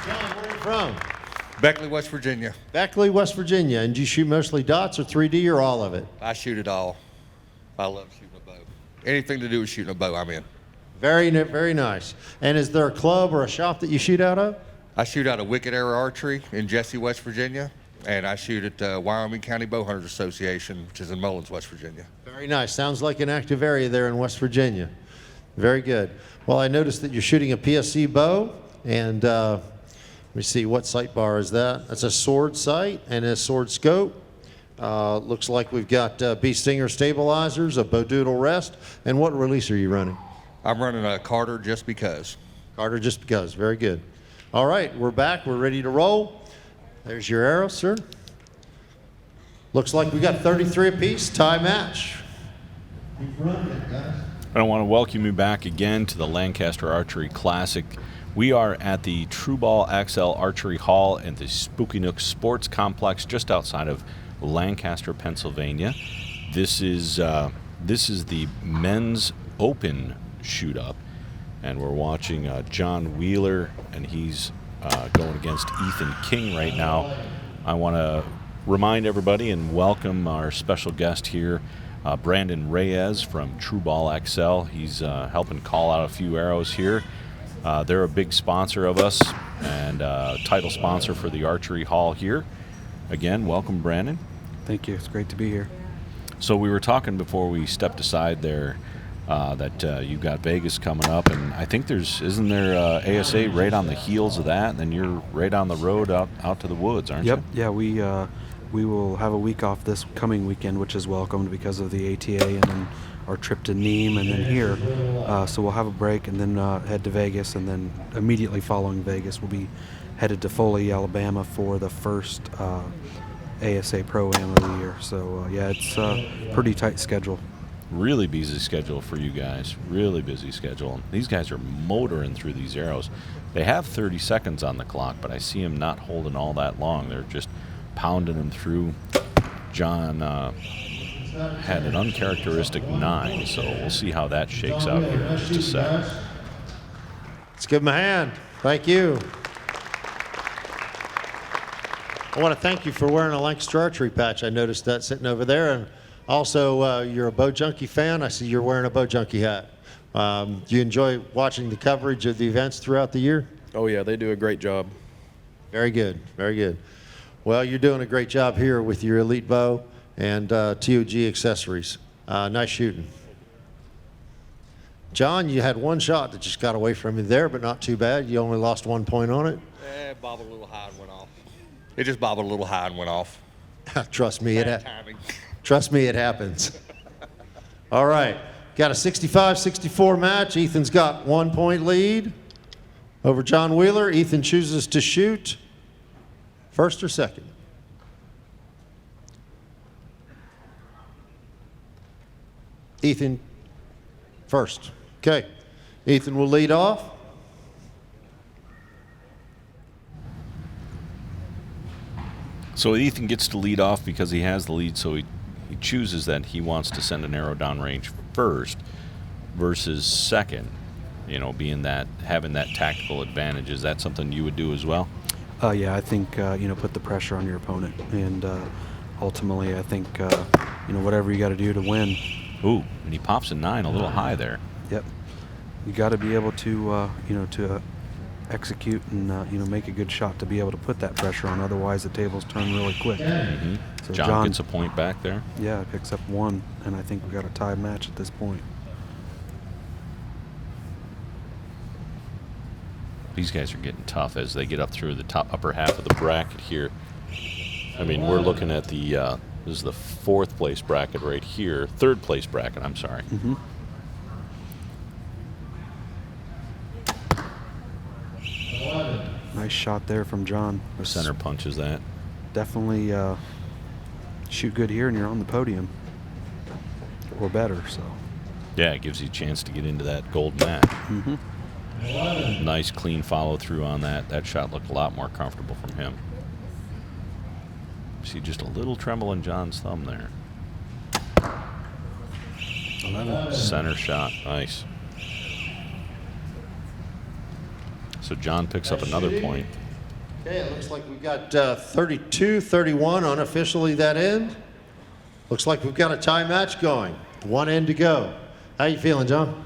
John, where are you from? Beckley, West Virginia. Beckley, West Virginia. And do you shoot mostly dots or 3D or all of it? I shoot it all. I love shooting a bow. Anything to do with shooting a bow, I'm in. Very nice. And is there a club or a shop that you shoot out of? I shoot out of Wicked Arrow Archery in Jesse, West Virginia. And I shoot at Wyoming County Bowhunters Association, which is in Mullins, West Virginia. Very nice. Sounds like an active area there in West Virginia. Very good. Well, I noticed that you're shooting a PSC bow, and let me see, what sight bar is that? That's a sword sight and a sword scope. Looks like we've got Bee Stinger stabilizers, a Bow Doodle rest, and what release are you running? I'm running a Carter Just Because. Carter Just Because. Very good. All right, we're back. We're ready to roll. There's your arrow, sir. Looks like we got 33 apiece, tie match. I want to welcome you back again to the Lancaster Archery Classic. We are at the Trueball XL Archery Hall in the Spooky Nook Sports Complex just outside of Lancaster, Pennsylvania. This is the men's open shoot up, and we're watching John Wheeler, and he's going against Ethan King right now. I want to remind everybody and welcome our special guest here, Brandon Reyes from Trueball XL. He's helping call out a few arrows here. They're a big sponsor of us and title sponsor for the Archery Hall here. Again, welcome, Brandon. Thank you. It's great to be here. So we were talking before we stepped aside there that you've got Vegas coming up, and I think isn't there ASA right on the heels of that, and then you're right on the road out to the woods, aren't you? Yep. Yeah, we will have a week off this coming weekend, which is welcomed because of the ATA, and then our trip to Nîmes, and then here. So we'll have a break and then head to Vegas, and then immediately following Vegas, we'll be headed to Foley, Alabama for the first ASA Pro-Am of the year. So yeah, it's a pretty tight schedule. Really busy schedule for you guys. Really busy schedule. These guys are motoring through these arrows. They have 30 seconds on the clock, but I see them not holding all that long. They're just pounding them through. John had an uncharacteristic 9, so we'll see how that shakes out here in just a sec. Let's give him a hand. Thank you. I want to thank you for wearing a Lancaster Archery patch. I noticed that sitting over there. And also, you're a Bow Junkie fan. I see you're wearing a Bow Junkie hat. Do you enjoy watching the coverage of the events throughout the year? Oh, yeah, they do a great job. Very good. Very good. Well, you're doing a great job here with your Elite Bow and TOG accessories. Nice shooting. John, you had one shot that just got away from you there, but not too bad. You only lost 1 point on it. Bobbled a little high and went off. It just bobbled a little high and went off. Trust me, Bad timing. Trust me, it happens. All right, got a 65-64 match. Ethan's got 1 point lead over John Wheeler. Ethan chooses to shoot first or second. Ethan first. Okay, Ethan will lead off. So Ethan gets to lead off because he has the lead, so he chooses that he wants to send an arrow downrange first versus second. You know, being that, having that tactical advantage. Is that something you would do as well? Yeah, I think, put the pressure on your opponent. And ultimately, I think, whatever you got to do to win. Ooh, and he pops a 9 a little high there. Yep. You got to be able to, to execute and, make a good shot to be able to put that pressure on. Otherwise, the tables turn really quick. Mm-hmm. So John gets a point back there. Yeah, picks up 1, and I think we got a tie match at this point. These guys are getting tough as they get up through the upper half of the bracket here. I mean, we're looking at the this is the 4th place bracket right here, 3rd place bracket. I'm sorry. Mm-hmm. Nice shot there from John. Center punches that. Definitely shoot good here, and you're on the podium or better. So. Yeah, it gives you a chance to get into that gold mat. Mm-hmm. Nice clean follow through on that. That shot looked a lot more comfortable from him. See just a little tremble in John's thumb there. 11. Center shot, nice. So John picks up another point. Okay, it looks like we've got 32-31 unofficially that end. Looks like we've got a tie match going. 1 end to go. How you feeling, John?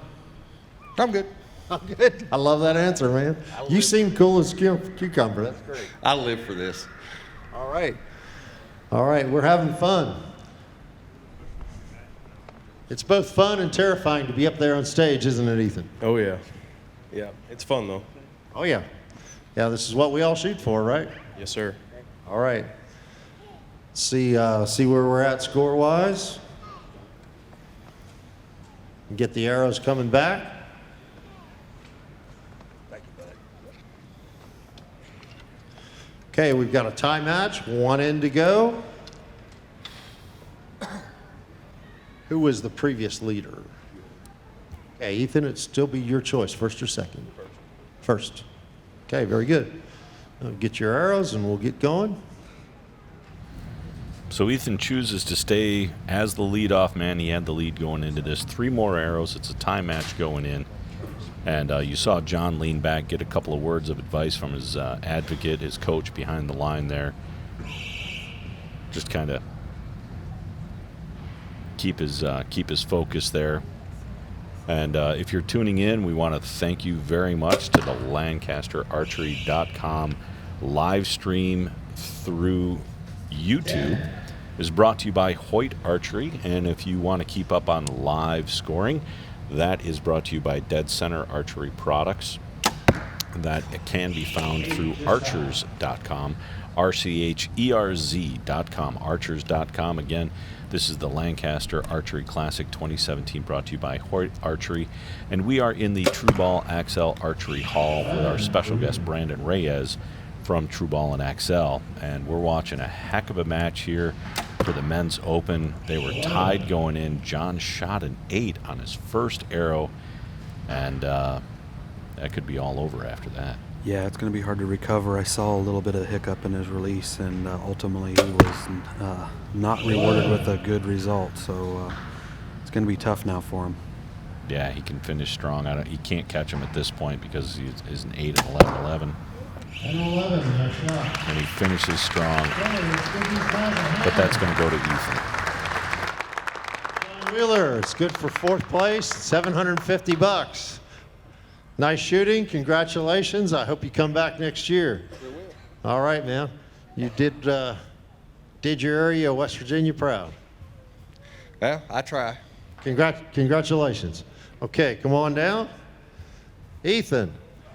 I'm good. I'm good. I love that answer, man. You seem cool as cucumber. That's great. I live for this. All right. All right, we're having fun. It's both fun and terrifying to be up there on stage, isn't it, Ethan? Oh, yeah. Yeah, it's fun, though. Oh, yeah. Yeah, this is what we all shoot for, right? Yes, sir. All right. See where we're at score-wise. Get the arrows coming back. Okay, we've got a tie match, 1 end to go. Who was the previous leader? Okay, Ethan, it'd still be your choice, first or second? First. Okay, very good. Get your arrows and we'll get going. So Ethan chooses to stay as the leadoff man. He had the lead going into this. 3 more arrows. It's a tie match going in. And you saw John lean back, get a couple of words of advice from his advocate, his coach behind the line there. Just kind of keep his focus there. And if you're tuning in, we want to thank you very much to the LancasterArchery.com live stream through YouTube. Is brought to you by Hoyt Archery. And if you want to keep up on live scoring, that is brought to you by Dead Center Archery Products. That can be found through archers.com, RCHERZ.com, archers.com. Again, this is the Lancaster Archery Classic 2017 brought to you by Hoyt Archery. And we are in the True Ball Axel Archery Hall with our special guest, Brandon Reyes from True Ball and Axel. And we're watching a heck of a match here for the men's open. They were tied going in. John shot an 8 on his first arrow, and that could be all over after that. Yeah, it's going to be hard to recover. I saw a little bit of hiccup in his release, and ultimately he was not rewarded with a good result. So it's going to be tough now for him. Yeah, he can finish strong. He can't catch him at this point because he's an 8 and 11. And he finishes strong, but that's going to go to Ethan. John Wheeler, it's good for 4th place, $750. Nice shooting, congratulations. I hope you come back next year. All right, man. You did your area, West Virginia, proud. Well, I try. Congratulations. Okay, come on down. Ethan,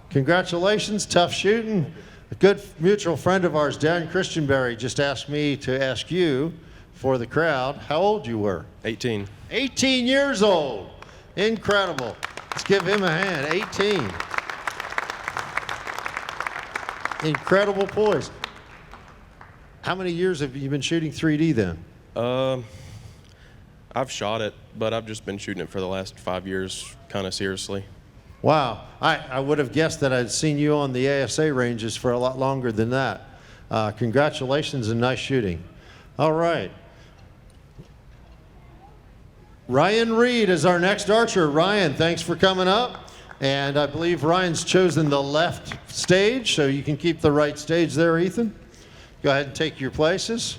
congratulations, tough shooting. A good mutual friend of ours, Dan Christianberry, just asked me to ask you for the crowd how old you were. 18. 18 years old. Incredible. Let's give him a hand. 18. Incredible poise. How many years have you been shooting 3D then? I've shot it, but I've just been shooting it for the last 5 years, kind of seriously. Wow. I would have guessed that I'd seen you on the ASA ranges for a lot longer than that. Congratulations and nice shooting. All right. Ryan Reed is our next archer. Ryan, thanks for coming up. And I believe Ryan's chosen the left stage, so you can keep the right stage there, Ethan. Go ahead and take your places.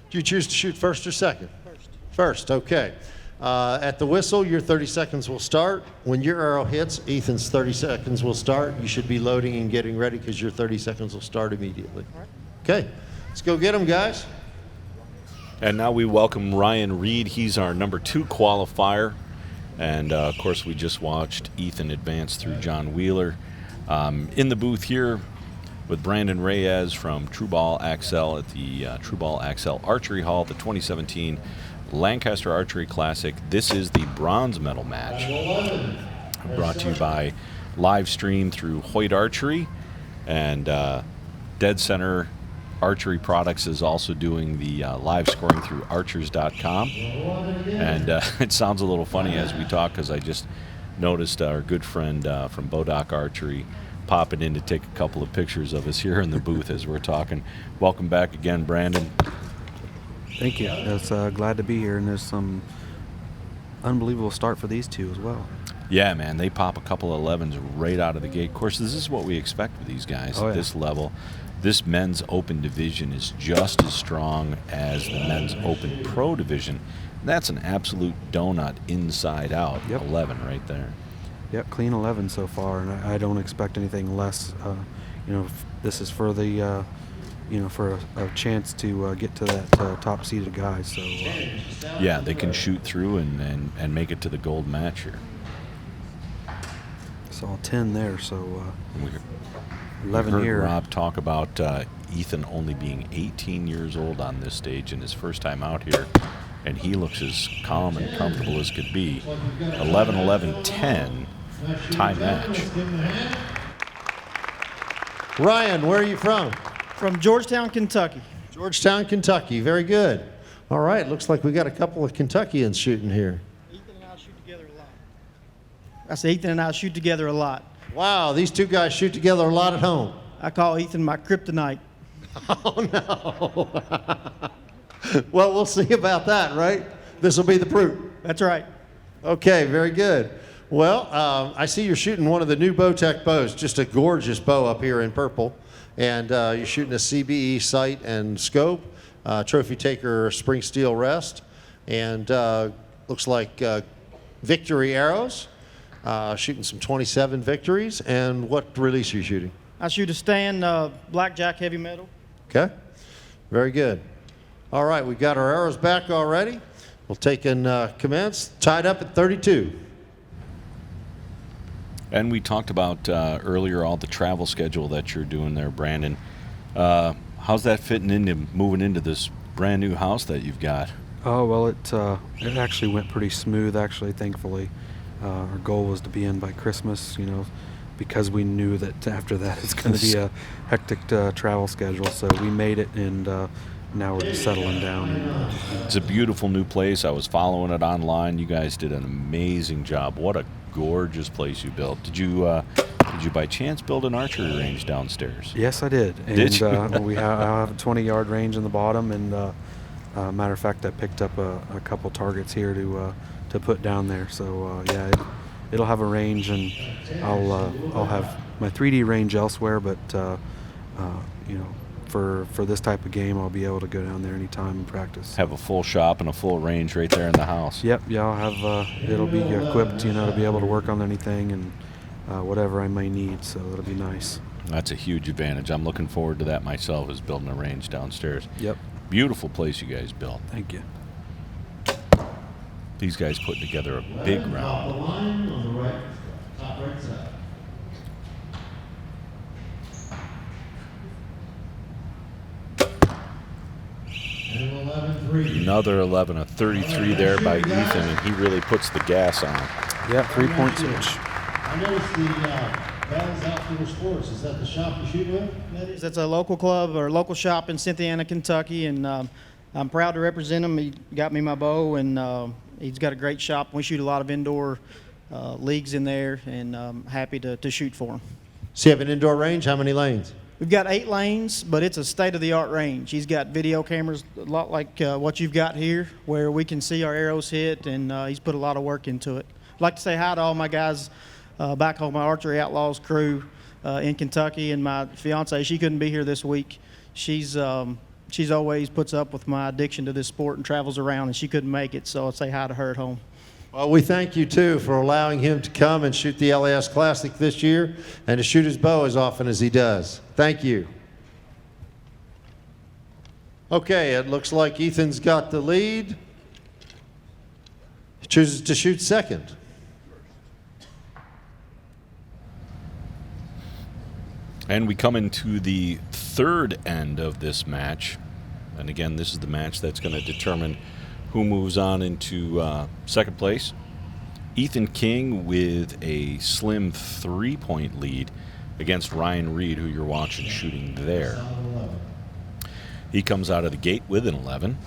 Do you choose to shoot first or second? First. First, okay. At the whistle, your 30 seconds will start. When your arrow hits, Ethan's 30 seconds will start. You should be loading and getting ready because your 30 seconds will start immediately. Okay, let's go get them, guys. And now we welcome Ryan Reed. He's our number 2 qualifier. And, of course, we just watched Ethan advance through John Wheeler. In the booth here with Brandon Reyes from True Ball XL at the True Ball XL Archery Hall, the 2017 Lancaster Archery Classic. This is the bronze medal match. Brought to you by live stream through Hoyt Archery, and Dead Center Archery Products is also doing the live scoring through archers.com. And it sounds a little funny as we talk because I just noticed our good friend from Bodock Archery popping in to take a couple of pictures of us here in the booth as we're talking. Welcome back again, Brandon. Thank you. It's glad to be here, and there's some unbelievable start for these two as well. Yeah, man, they pop a couple of 11s right out of the gate. Of course, this is what we expect with these guys at this level. This men's open division is just as strong as the men's open pro division. That's an absolute donut inside out. 11 right there. Yep, clean 11 so far, and I don't expect anything less. This is for the for a chance to get to that top-seeded guy. So yeah, they can shoot through and make it to the gold match here. Saw 10 there, so 11 we heard here. Rob talk about Ethan only being 18 years old on this stage and his first time out here, and he looks as calm and comfortable as could be. 11-11-10 tie match. Ryan, where are you from? From Georgetown, Kentucky. Georgetown, Kentucky. Very good. All right, looks like we got a couple of Kentuckians shooting here. Ethan and I shoot together a lot. I said Ethan and I shoot together a lot. Wow, these two guys shoot together a lot at home. I call Ethan my kryptonite. Oh, no. Well, we'll see about that, right? This will be the proof. That's right. Okay, very good. Well, I see you're shooting one of the new Bowtech bows, just a gorgeous bow up here in purple. And you're shooting a CBE sight and scope, trophy taker spring steel rest, and looks like victory arrows, shooting some 27 victories. And what release are you shooting? I shoot a stand blackjack heavy metal. Okay, very good. All right, we got our arrows back already. We'll take and commence, tied up at 32. And we talked about earlier all the travel schedule that you're doing there, Brandon. How's that fitting into moving into this brand new house that you've got? Oh, well, it actually went pretty smooth, actually, thankfully. Our goal was to be in by Christmas, because we knew that after that it's going to be a hectic travel schedule. So we made it, and now we're just settling down. It's a beautiful new place. I was following it online. You guys did an amazing job. What a gorgeous place you built. Did you by chance build an archery range downstairs? Yes, I did. And did you? I have a 20-yard range in the bottom, and matter of fact, I picked up a couple targets here to put down there. So yeah, it'll have a range, and I'll have my 3D range elsewhere, but for this type of game, I'll be able to go down there anytime and practice. Have a full shop and a full range right there in the house. Yep, yeah, I'll have it'll be equipped, to be able to work on anything and whatever I may need. So that'll be nice. That's a huge advantage. I'm looking forward to that myself, is building a range downstairs. Yep. Beautiful place you guys built. Thank you. These guys putting together a big round. The line on the right, top right side. And an 11-3. Another 11, a 33 there by Ethan, and he really puts the gas on. Yeah, 3-point switch. I noticed the Bell's Outdoor Sports. Is that the shop you shoot with? That is. That's a local club or local shop in Cynthiana, Kentucky, and I'm proud to represent him. He got me my bow, and he's got a great shop. We shoot a lot of indoor leagues in there, and I'm happy to shoot for him. So you have an indoor range? How many lanes? We've got 8 lanes, but it's a state-of-the-art range. He's got video cameras, a lot like what you've got here, where we can see our arrows hit, and he's put a lot of work into it. I'd like to say hi to all my guys back home, my Archery Outlaws crew in Kentucky, and my fiance. She couldn't be here this week. She's always puts up with my addiction to this sport and travels around, and she couldn't make it, so I'll say hi to her at home. Well, we thank you, too, for allowing him to come and shoot the LAS Classic this year and to shoot his bow as often as he does. Thank you. Okay, it looks like Ethan's got the lead. He chooses to shoot second. And we come into the third end of this match. And again, this is the match that's going to determine who moves on into second place. Ethan King with a slim 3-point lead against Ryan Reed, who you're watching shooting there. He comes out of the gate with an 11.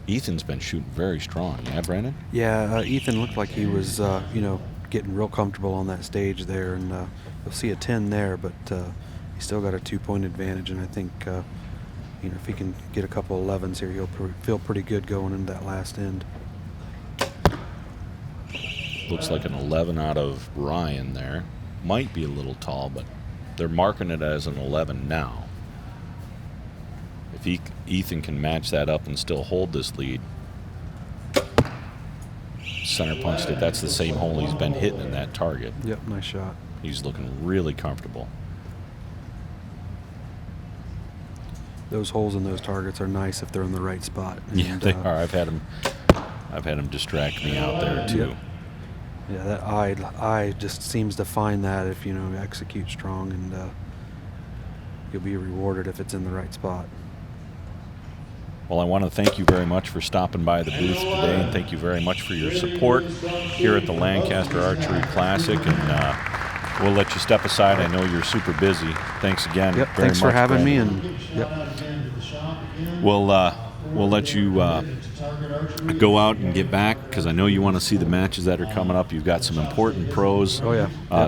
Ethan's been shooting very strong, yeah, Brandon? Yeah, Ethan looked like he was, getting real comfortable on that stage there, and you'll see a 10 there, but he's still got a 2-point advantage, and I think, if he can get a couple 11s here, he'll feel pretty good going into that last end. Looks like an 11 out of Ryan there. Might be a little tall, but they're marking it as an 11 now. If Ethan can match that up and still hold this lead. Center punched it. That's the same hole he's been hitting in that target. Yep, nice shot. He's looking really comfortable. Those holes in those targets are nice if they're in the right spot. Yeah, they are. I've had him distract me out there too. Yep. Yeah, that eye just seems to find that if you execute strong, and you'll be rewarded if it's in the right spot. Well, I want to thank you very much for stopping by the booth today, and thank you very much for your support here at the Lancaster Archery Classic. And we'll let you step aside. I know you're super busy. Thanks again. Yep, very thanks much, for having Brandon. me. And yep. We'll let you go out and get back, because I know you want to see the matches that are coming up. You've got some important pros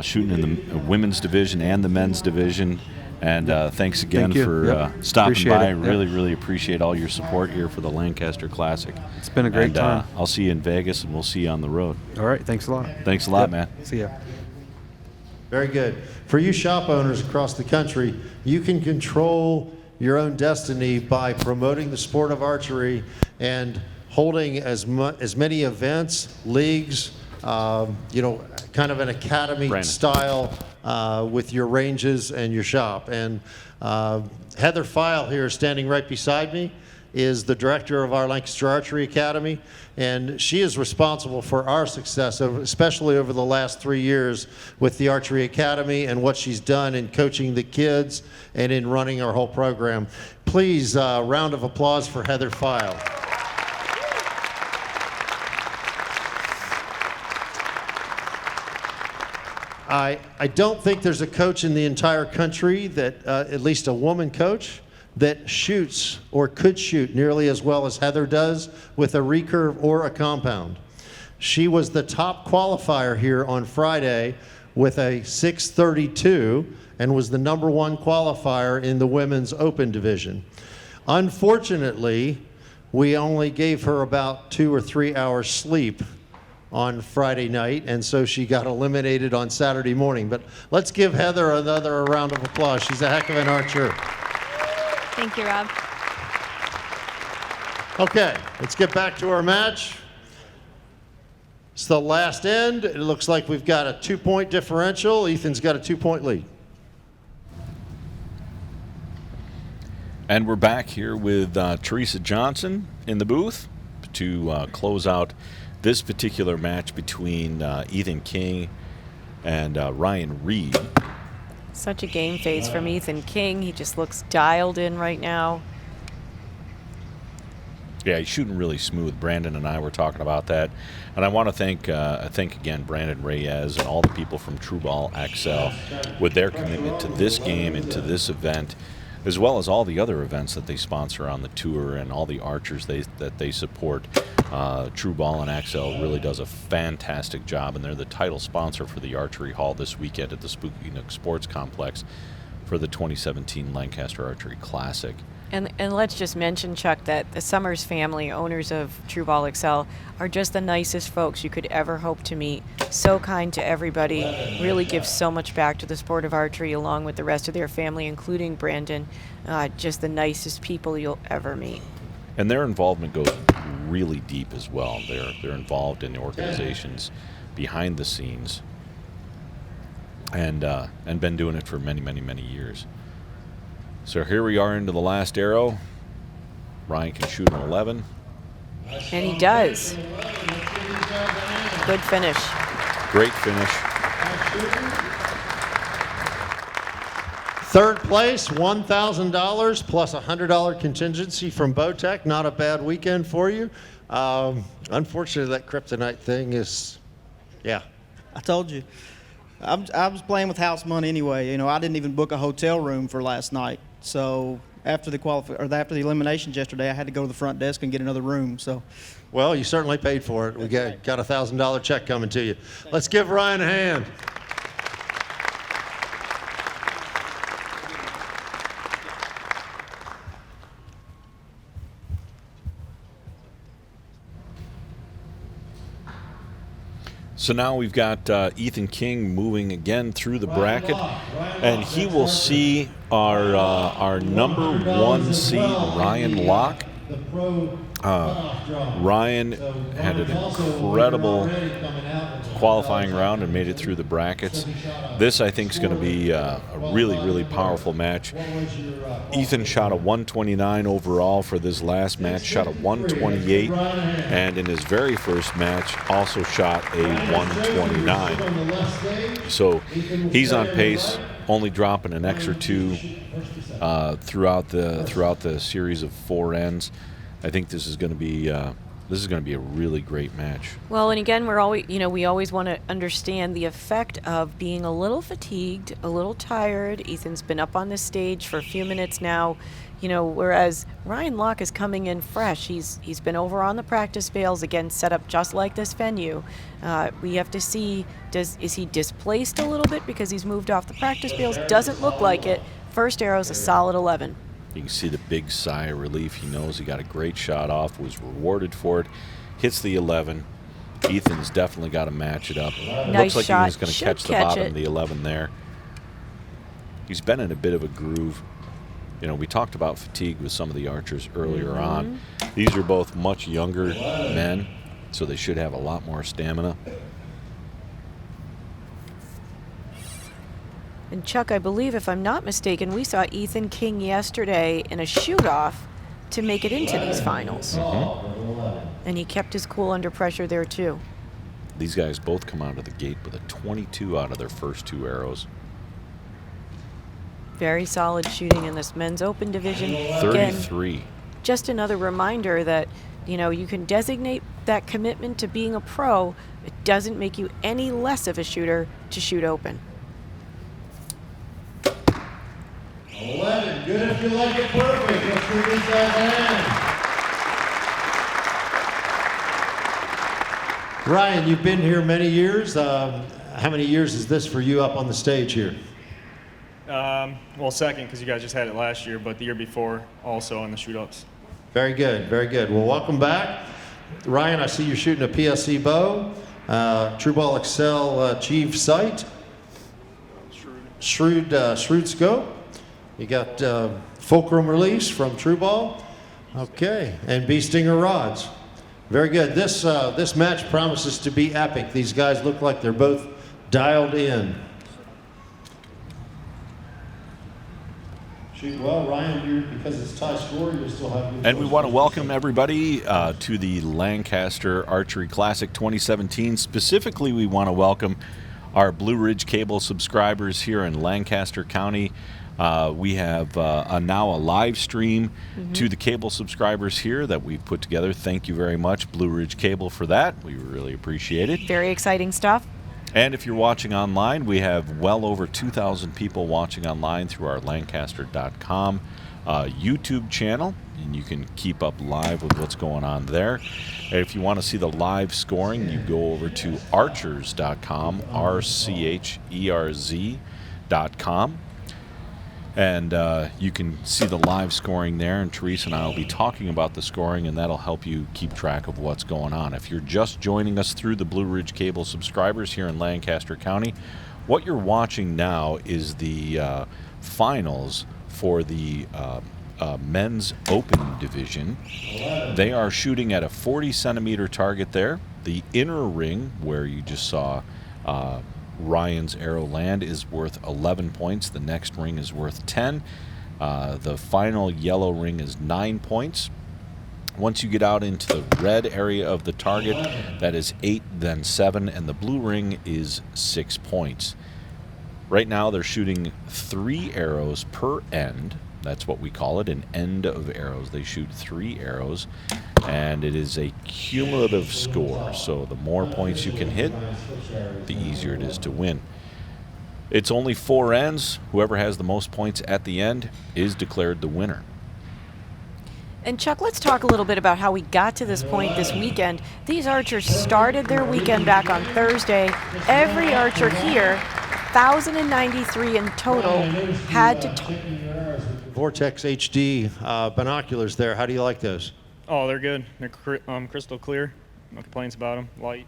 shooting in the women's division and the men's division. And thanks again for stopping appreciate by. it. Really appreciate all your support here for the Lancaster Classic. It's been a great time. I'll see you in Vegas, and we'll see you on the road. All right, thanks a lot. Thanks a lot, man. See ya. Very good. For you shop owners across the country, you can control your own destiny by promoting the sport of archery and holding as many events, leagues, kind of an academy style with your ranges and your shop. And Heather File here, standing right beside me, is the director of our Lancaster Archery Academy, and she is responsible for our success, especially over the last 3 years with the Archery Academy and what she's done in coaching the kids and in running our whole program. Please, round of applause for Heather File. I don't think there's a coach in the entire country that, at least a woman coach, that shoots or could shoot nearly as well as Heather does with a recurve or a compound. She was the top qualifier here on Friday with a 632 and was the #1 qualifier in the women's open division. Unfortunately, we only gave her about 2 or 3 hours sleep on Friday night, and so she got eliminated on Saturday morning. But let's give Heather another round of applause. She's a heck of an archer. Thank you, Rob. Okay, let's get back to our match. It's the last end. It looks like we've got a 2-point differential. Ethan's got a 2-point lead. And we're back here with Teresa Johnson in the booth, to close out this particular match between Ethan King and Ryan Reed. Such a game face from Ethan King. He just looks dialed in right now. Yeah, he's shooting really smooth. Brandon and I were talking about that. And I want to thank again, Brandon Reyes and all the people from True Ball XL with their commitment to this game and to this event, as well as all the other events that they sponsor on the tour and all the archers that they support. True Ball and XL really does a fantastic job, and they're the title sponsor for the Archery Hall this weekend at the Spooky Nook Sports Complex for the 2017 Lancaster Archery Classic. And let's just mention, Chuck, that the Summers family, owners of True Ball XL, are just the nicest folks you could ever hope to meet. So kind to everybody, really give so much back to the sport of archery along with the rest of their family, including Brandon. Just the nicest people you'll ever meet. And their involvement goes really deep as well. They're involved in the organizations behind the scenes and been doing it for many, many, many years. So here we are into the last arrow. Ryan can shoot an 11. And he does. Good finish. Great finish. Third place, $1,000 plus a $100 contingency from Bowtech. Not a bad weekend for you. Unfortunately, that kryptonite thing is, yeah. I told you. I was playing with house money anyway. You know, I didn't even book a hotel room for last night. So after the after the eliminations yesterday, I had to go to the front desk and get another room. So, well, you certainly paid for it. We got a $1,000 check coming to you. Let's give Ryan a hand. So now we've got Ethan King moving again through the bracket, and he will see our number 1 seed, Ryan Locke. Ryan had an incredible qualifying round and made it through the brackets. This, I think, is going to be a really, really powerful match. Ethan shot a 129 overall for this last match, shot a 128, and in his very first match also shot a 129. So he's on pace, only dropping an extra 2 throughout the series of 4 ends. I think this is going to be a really great match. Well, and again, we always want to understand the effect of being a little fatigued, a little tired. Ethan's been up on the stage for a few minutes now, whereas Ryan Locke is coming in fresh. He's been over on the practice bales, again, set up just like this venue. We have to see, is he displaced a little bit because he's moved off the practice bales? Doesn't look like it. First arrow's a solid 11. You can see the big sigh of relief. He knows he got a great shot off, was rewarded for it. Hits the 11. Ethan's definitely got to match it up. Nice Looks like shot. he was going to catch the bottom it. of the 11 there. He's been in a bit of a groove. We talked about fatigue with some of the archers earlier on. These are both much younger men, so they should have a lot more stamina. And Chuck, I believe, if I'm not mistaken, we saw Ethan King yesterday in a shoot-off to make it into these finals. And he kept his cool under pressure there, too. These guys both come out of the gate with a 22 out of their first 2 arrows. Very solid shooting in this men's open division. 33. Again, just another reminder that, you can designate that commitment to being a pro. It doesn't make you any less of a shooter to shoot open. 11, good if you like it perfect. Let's give these guys a hand. Ryan, you've been here many years. How many years is this for you up on the stage here? Well, second, because you guys just had it last year, but the year before also on the shoot-ups. Very good, very good. Well, welcome back. Ryan, I see you're shooting a PSC bow, True Ball XL Achieve sight, Shrewd scope. You got fulcrum release from True Ball. Okay, and Bee Stinger rods. Very good. This match promises to be epic. These guys look like they're both dialed in. Shoot well, Ryan, because it's tie score, you still have good And we want to welcome everybody to the Lancaster Archery Classic 2017. Specifically, we want to welcome our Blue Ridge Cable subscribers here in Lancaster County. We have now a live stream to the cable subscribers here that we've put together. Thank you very much, Blue Ridge Cable, for that. We really appreciate it. Very exciting stuff. And if you're watching online, we have well over 2,000 people watching online through our Lancaster.com YouTube channel, and you can keep up live with what's going on there. And if you want to see the live scoring, you go over to archers.com, RCHERZ.com. And you can see the live scoring there, and Teresa and I will be talking about the scoring, and that'll help you keep track of what's going on. If you're just joining us through the Blue Ridge Cable subscribers here in Lancaster County, what you're watching now is the finals for the men's open division. They are shooting at a 40-centimeter target there. The inner ring, where you just saw Ryan's arrow land, is worth 11 points. The next ring is worth 10. The final yellow ring is 9 points. Once you get out into the red area of the target, that is 8, then 7, and the blue ring is 6 points. Right now they're shooting 3 arrows per end. That's what we call it, an end of arrows. They shoot 3 arrows, and it is a cumulative score. So the more points you can hit, the easier it is to win. It's only 4 ends. Whoever has the most points at the end is declared the winner. And Chuck, let's talk a little bit about how we got to this point this weekend. These archers started their weekend back on Thursday. Every archer here, 1,093 in total, had to Vortex HD binoculars there. How do you like those? Oh, they're good. They're crystal clear. No complaints about them. Light.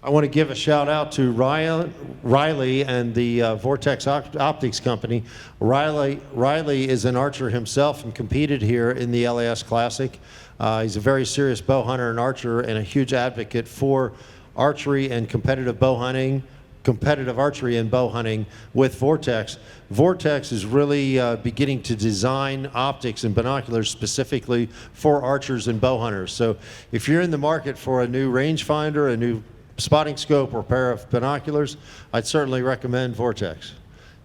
I want to give a shout out to Riley and the Vortex Optics Company. Riley is an archer himself and competed here in the LAS Classic. He's a very serious bow hunter and archer, and a huge advocate for archery and competitive archery and bow hunting with Vortex. Vortex is really beginning to design optics and binoculars specifically for archers and bow hunters. So if you're in the market for a new rangefinder, a new spotting scope, or pair of binoculars, I'd certainly recommend Vortex.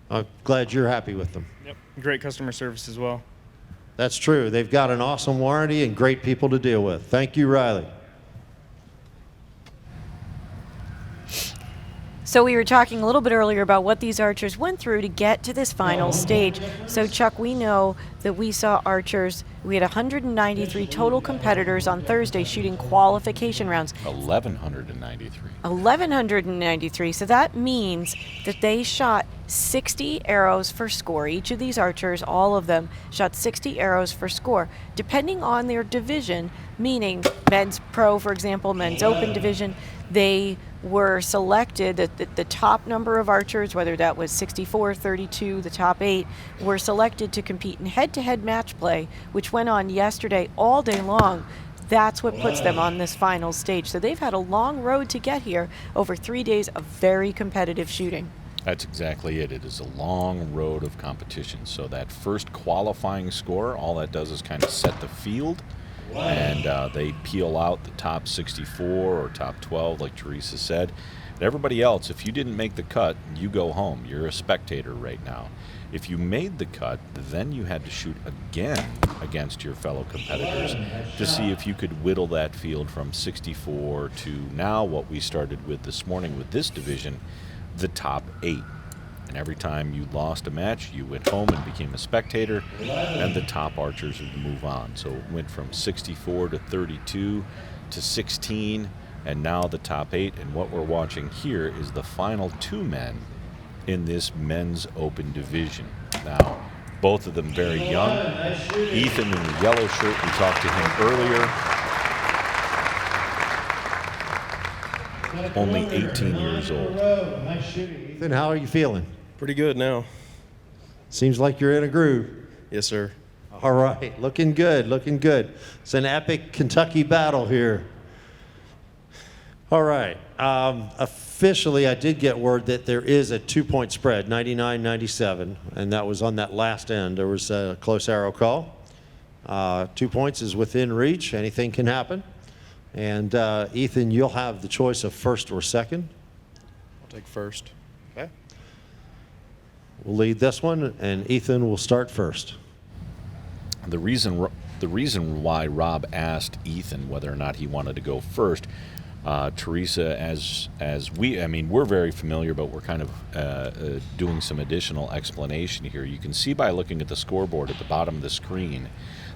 I'm glad you're happy with them. Yep. Great customer service as well. That's true. They've got an awesome warranty and great people to deal with. Thank you, Riley. So we were talking a little bit earlier about what these archers went through to get to this final stage. So Chuck, we know that we saw archers, we had 193 total competitors on Thursday shooting qualification rounds. 1,193. 1,193. So that means that they shot 60 arrows for score. Each of these archers, all of them, shot 60 arrows for score. Depending on their division, meaning men's pro, for example, men's open division, they were selected, the top number of archers, whether that was 64, 32, the top 8, were selected to compete in head-to-head match play, which went on yesterday all day long. That's what puts them on this final stage. So they've had a long road to get here, over 3 days of very competitive shooting. That's exactly it. It is a long road of competition. So that first qualifying score, all that does is kind of set the field. And they peel out the top 64 or top 12, like Teresa said. And everybody else, if you didn't make the cut, you go home. You're a spectator right now. If you made the cut, then you had to shoot again against your fellow competitors to see if you could whittle that field from 64 to now what we started with this morning with this division, the top 8. And every time you lost a match, you went home and became a spectator, and the top archers would move on. So it went from 64 to 32 to 16, and now the top 8. And what we're watching here is the final 2 men in this men's open division. Now, both of them very young. Ethan in the yellow shirt, we talked to him earlier. Only 18 years old. Ethan, how are you feeling? Pretty good now. Seems like you're in a groove. Yes, sir. All right, looking good, looking good. It's an epic Kentucky battle here. All right. Officially, I did get word that there is a 2-point spread, 99-97, and that was on that last end. There was a close arrow call. 2 points is within reach. Anything can happen. And Ethan, you'll have the choice of first or second. I'll take first. Okay. We'll lead this one, and Ethan will start first. The reason why Rob asked Ethan whether or not he wanted to go first, Teresa, we're very familiar, but we're kind of doing some additional explanation here. You can see by looking at the scoreboard at the bottom of the screen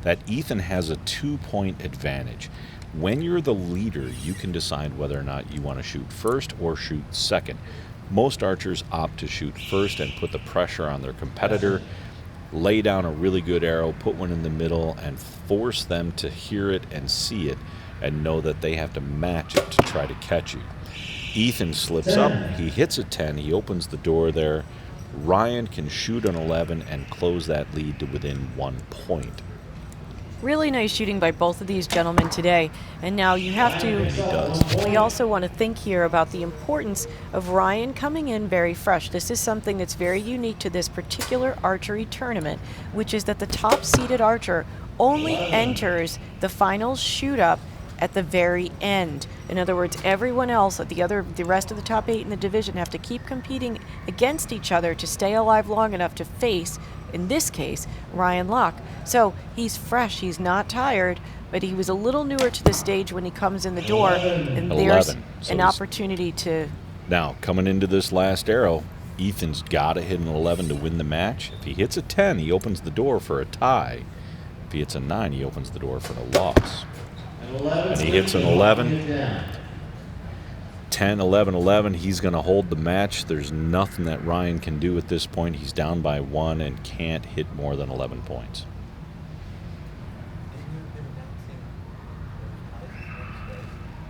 that Ethan has a 2-point advantage. When you're the leader, you can decide whether or not you want to shoot first or shoot second. Most archers opt to shoot first and put the pressure on their competitor, lay down a really good arrow, put one in the middle, and force them to hear it and see it and know that they have to match it to try to catch you. Ethan slips up, he hits a 10, he opens the door there. Ryan can shoot an 11 and close that lead to within 1 point. Really nice shooting by both of these gentlemen today. And now you have to, we also want to think here about the importance of Ryan coming in very fresh. This is something that's very unique to this particular archery tournament, which is that the top seeded archer only enters the final shoot up at the very end. In other words, everyone else, the rest of the top 8 in the division have to keep competing against each other to stay alive long enough to face, in this case, Ryan Locke. So he's fresh, he's not tired, but he was a little newer to the stage when he comes in the door, and there's an opportunity to... Now, coming into this last arrow, Ethan's got to hit an 11 to win the match. If he hits a 10, he opens the door for a tie. If he hits a 9, he opens the door for a loss. And he hits an 11. 10, 11, 11. He's going to hold the match. There's nothing that Ryan can do at this point. He's down by 1 and can't hit more than 11 points.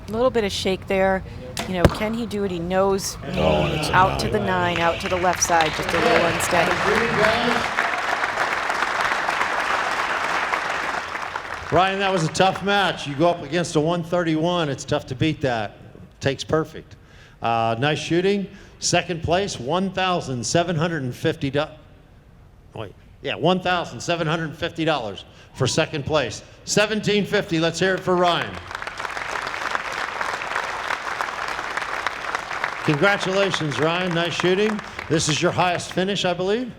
A little bit of shake there. You know, can he do it? He knows out to the 9, out to the left side, just a little unsteady. Ryan, that was a tough match. You go up against a 131. It's tough to beat that. Takes perfect. Nice shooting. Second place, $1,750. Wait, yeah, $1,750 for second place. $1,750. Let's hear it for Ryan. Congratulations, Ryan. Nice shooting. This is your highest finish, I believe?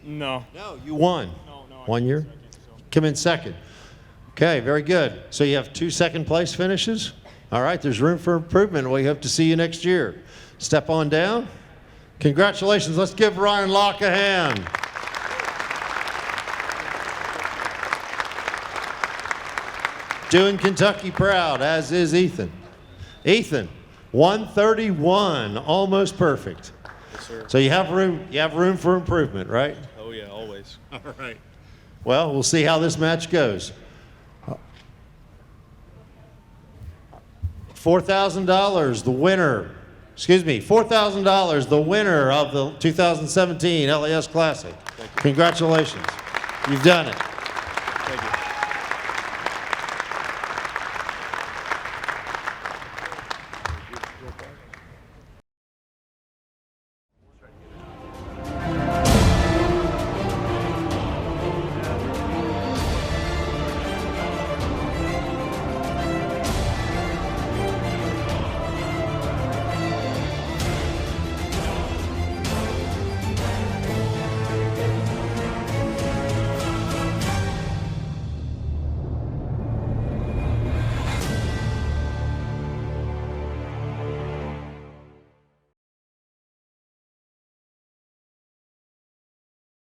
No. No, you won. No, 1 year? Come in second. Okay, very good. So you have 2 second place finishes? All right, there's room for improvement. We hope to see you next year. Step on down. Congratulations. Let's give Ryan Locke a hand. Doing Kentucky proud, as is Ethan. Ethan, 131, almost perfect. Yes, sir. So you have room for improvement, right? Oh yeah, always. All right. Well, we'll see how this match goes. $4,000, the winner. Excuse me, $4,000, the winner of the 2017 LAS Classic. Congratulations. You've done it.